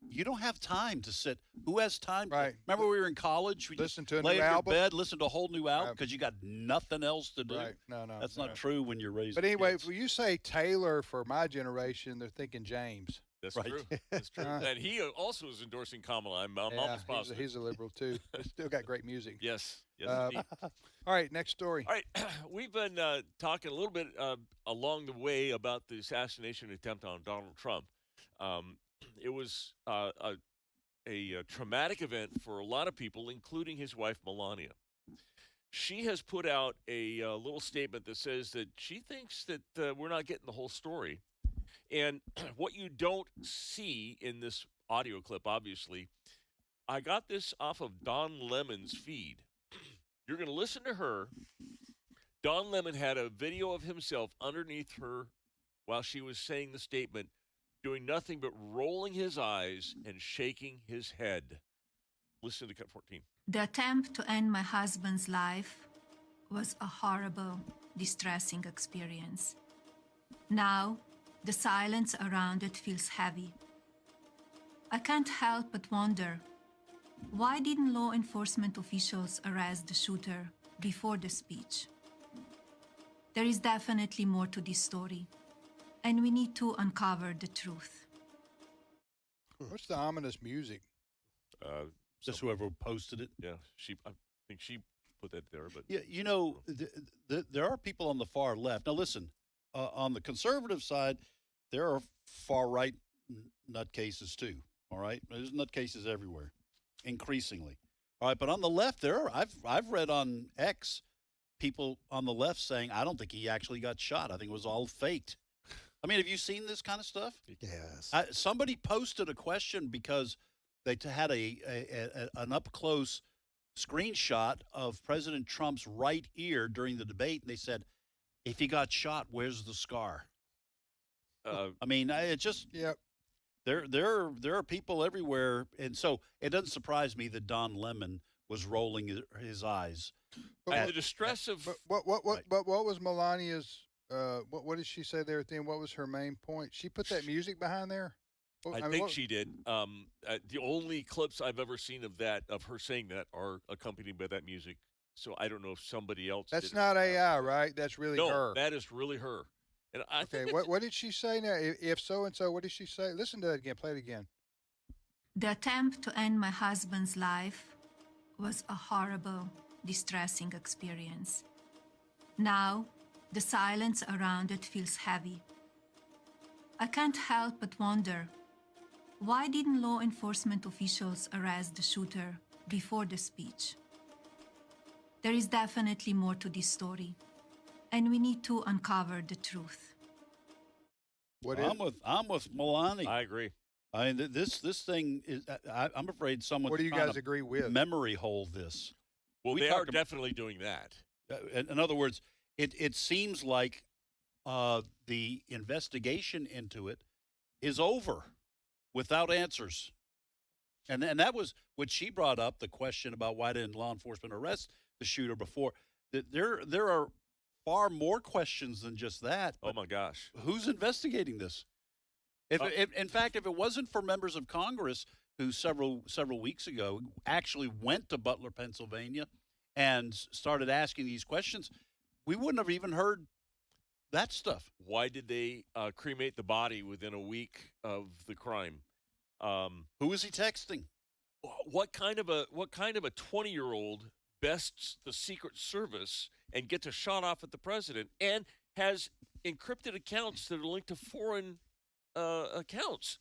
you don't have time to sit. Who has time? Right. Remember we were in college? We listen just to a lay new in your album? bed, listen to a whole new album because you got nothing else to do. Right. No. That's not true when you're raising But anyway, kids. when you say Taylor for my generation, they're thinking James. That's Right. true. That's true. And he also is endorsing Kamala. I'm almost positive. He's a liberal too. But still got great music. Yes. All right, next story. All right, we've been talking a little bit along the way about the assassination attempt on Donald Trump. It was a traumatic event for a lot of people, including his wife, Melania. She has put out a little statement that says that she thinks that we're not getting the whole story. And what you don't see in this audio clip, obviously, I got this off of Don Lemon's feed. You're going to listen to her. Don Lemon had a video of himself underneath her while she was saying the statement, doing nothing but rolling his eyes and shaking his head. Listen to cut 14. The attempt to end my husband's life was a horrible, distressing experience. Now, the silence around it feels heavy. I can't help but wonder, why didn't law enforcement officials arrest the shooter before the speech? There is definitely more to this story, and we need to uncover the truth. What's the ominous music? Just whoever posted it. Yeah, I think she put that there. But yeah, there are people on the far left. Now listen, on the conservative side, there are far right nutcases too. All right, there's nutcases everywhere, increasingly. All right, but on the left, I've read on X people on the left saying, I don't think he actually got shot. I think it was all faked. I mean, have you seen this kind of stuff? Yes. Somebody posted a question because they had an up-close screenshot of President Trump's right ear during the debate, and they said, if he got shot, where's the scar? I mean, it just there are people everywhere, and so it doesn't surprise me that Don Lemon was rolling his eyes. And the distress of what was Melania's? What did she say there at the end? What was her main point? She put that music behind there. I think she did. The only clips I've ever seen of her saying that are accompanied by that music. So I don't know if somebody else. That's did not AI, right? That's really her. No, that is really her. And I think what did she say now? If so and so, what did she say? Listen to that again. Play it again. The attempt to end my husband's life was a horrible, distressing experience. Now, the silence around it feels heavy. I can't help but wonder, why didn't law enforcement officials arrest the shooter before the speech? There is definitely more to this story, and we need to uncover the truth. I'm with Melania. I agree. I mean, this thing is. I'm afraid someone. What do you guys agree with? Memory hole this. Well, they are definitely doing that. In other words, it seems like the investigation into it is over without answers. And that was what she brought up, the question about why didn't law enforcement arrest the shooter before. There are far more questions than just that. Oh, my gosh. Who's investigating this? In fact, if it wasn't for members of Congress who several weeks ago actually went to Butler, Pennsylvania, and started asking these questions, we wouldn't have even heard that stuff. Why did they cremate the body within a week of the crime? Who was he texting? What kind of a 20-year-old bests the Secret Service and gets a shot off at the president and has encrypted accounts that are linked to foreign accounts?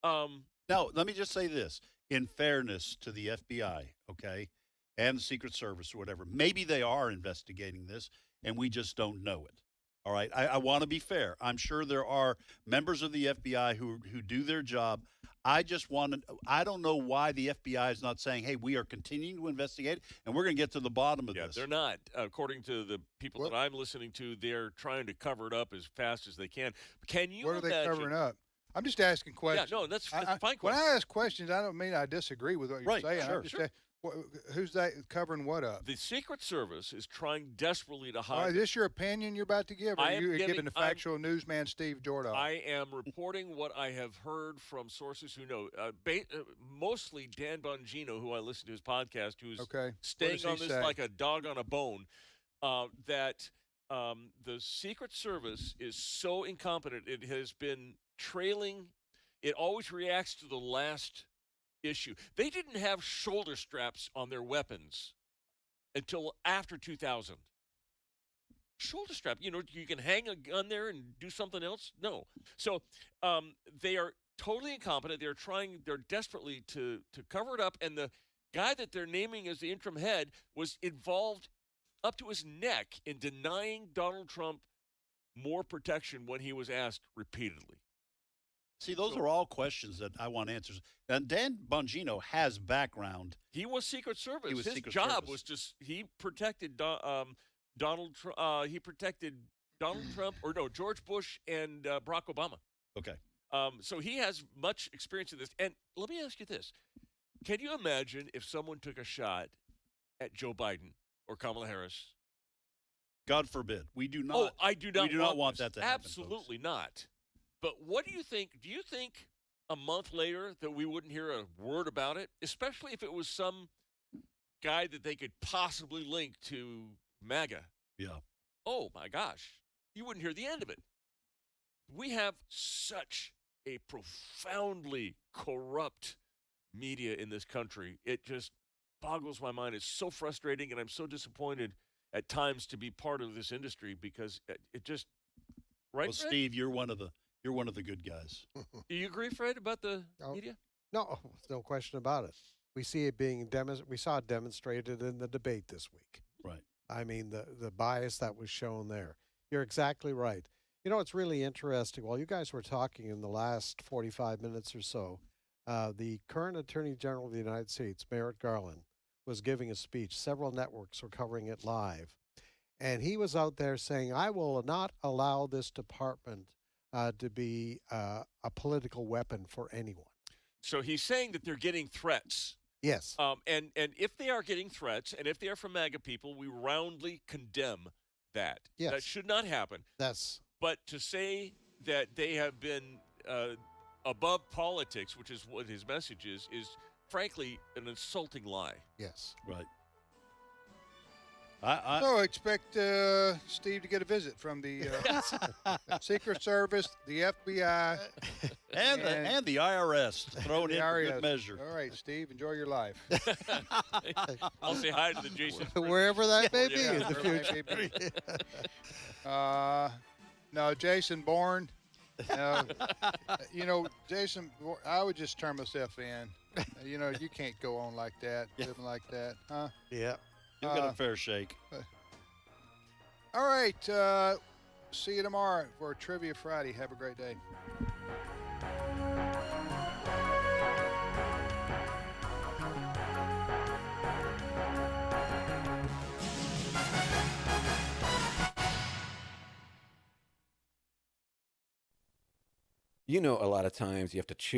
Now, let me just say this. In fairness to the FBI, okay, and the Secret Service or whatever, maybe they are investigating this and we just don't know it. All right, I want to be fair. I'm sure there are members of the FBI who do their job. I don't know why the FBI is not saying, hey, we are continuing to investigate and we're going to get to the bottom of this. They're not. According to the people that I'm listening to, they're trying to cover it up as fast as they can. Can you imagine? What are they covering up? I'm just asking questions. Yeah, no, that's fine question. When I ask questions, I don't mean I disagree with what you're saying. Sure, sure. Who's that covering what up? The Secret Service is trying desperately to hide. All right, is this your opinion you're about to give, or are you giving the factual newsman Steve Jordan? I am reporting what I have heard from sources who know. Mostly Dan Bongino, who I listen to his podcast, who's staying on this like a dog on a bone, that the Secret Service is so incompetent. It has been trailing. It always reacts to the last issue. They didn't have shoulder straps on their weapons until after 2000. Shoulder strap, you can hang a gun there and do something else. No. So they are totally incompetent. They're desperately to cover it up. And the guy that they're naming as the interim head was involved up to his neck in denying Donald Trump more protection when he was asked repeatedly. See, those are all questions that I want answers. And Dan Bongino has background. He was Secret Service. His Secret job was just he protected Donald Trump. He protected Donald Trump, or no, George Bush and Barack Obama. Okay. So he has much experience in this. And let me ask you this: can you imagine if someone took a shot at Joe Biden or Kamala Harris? God forbid. We do not. Oh, I do not. We do not want that to happen. Absolutely not. But what do you think? Do you think a month later that we wouldn't hear a word about it, especially if it was some guy that they could possibly link to MAGA? Yeah. Oh, my gosh. You wouldn't hear the end of it. We have such a profoundly corrupt media in this country. It just boggles my mind. It's so frustrating, and I'm so disappointed at times to be part of this industry because it just – right, well, Fred? Steve, you're one of the good guys. Do you agree, Fred, about the media? No, no question about it. We see it being we saw it demonstrated in the debate this week. Right. I mean, the bias that was shown there. You're exactly right. You know, it's really interesting. While you guys were talking in the last 45 minutes or so, the current Attorney General of the United States, Merrick Garland, was giving a speech. Several networks were covering it live. And he was out there saying, I will not allow this department to be a political weapon for anyone. So he's saying that they're getting threats. Yes. And if they are getting threats, and if they are from MAGA people, we roundly condemn that. Yes. That should not happen. But to say that they have been above politics, which is what his message is frankly an insulting lie. Yes. Right. So expect Steve to get a visit from the Secret Service, the FBI, and the IRS thrown in for good measure. All right, Steve, enjoy your life. I'll say hi to the Jason. Wherever that may be in the future. No, Jason Bourne. Jason, I would just turn myself in. You can't go on like that, living like that, huh? Yeah. You'll get a fair shake. All right. See you tomorrow for Trivia Friday. Have a great day. You know, a lot of times you have to choose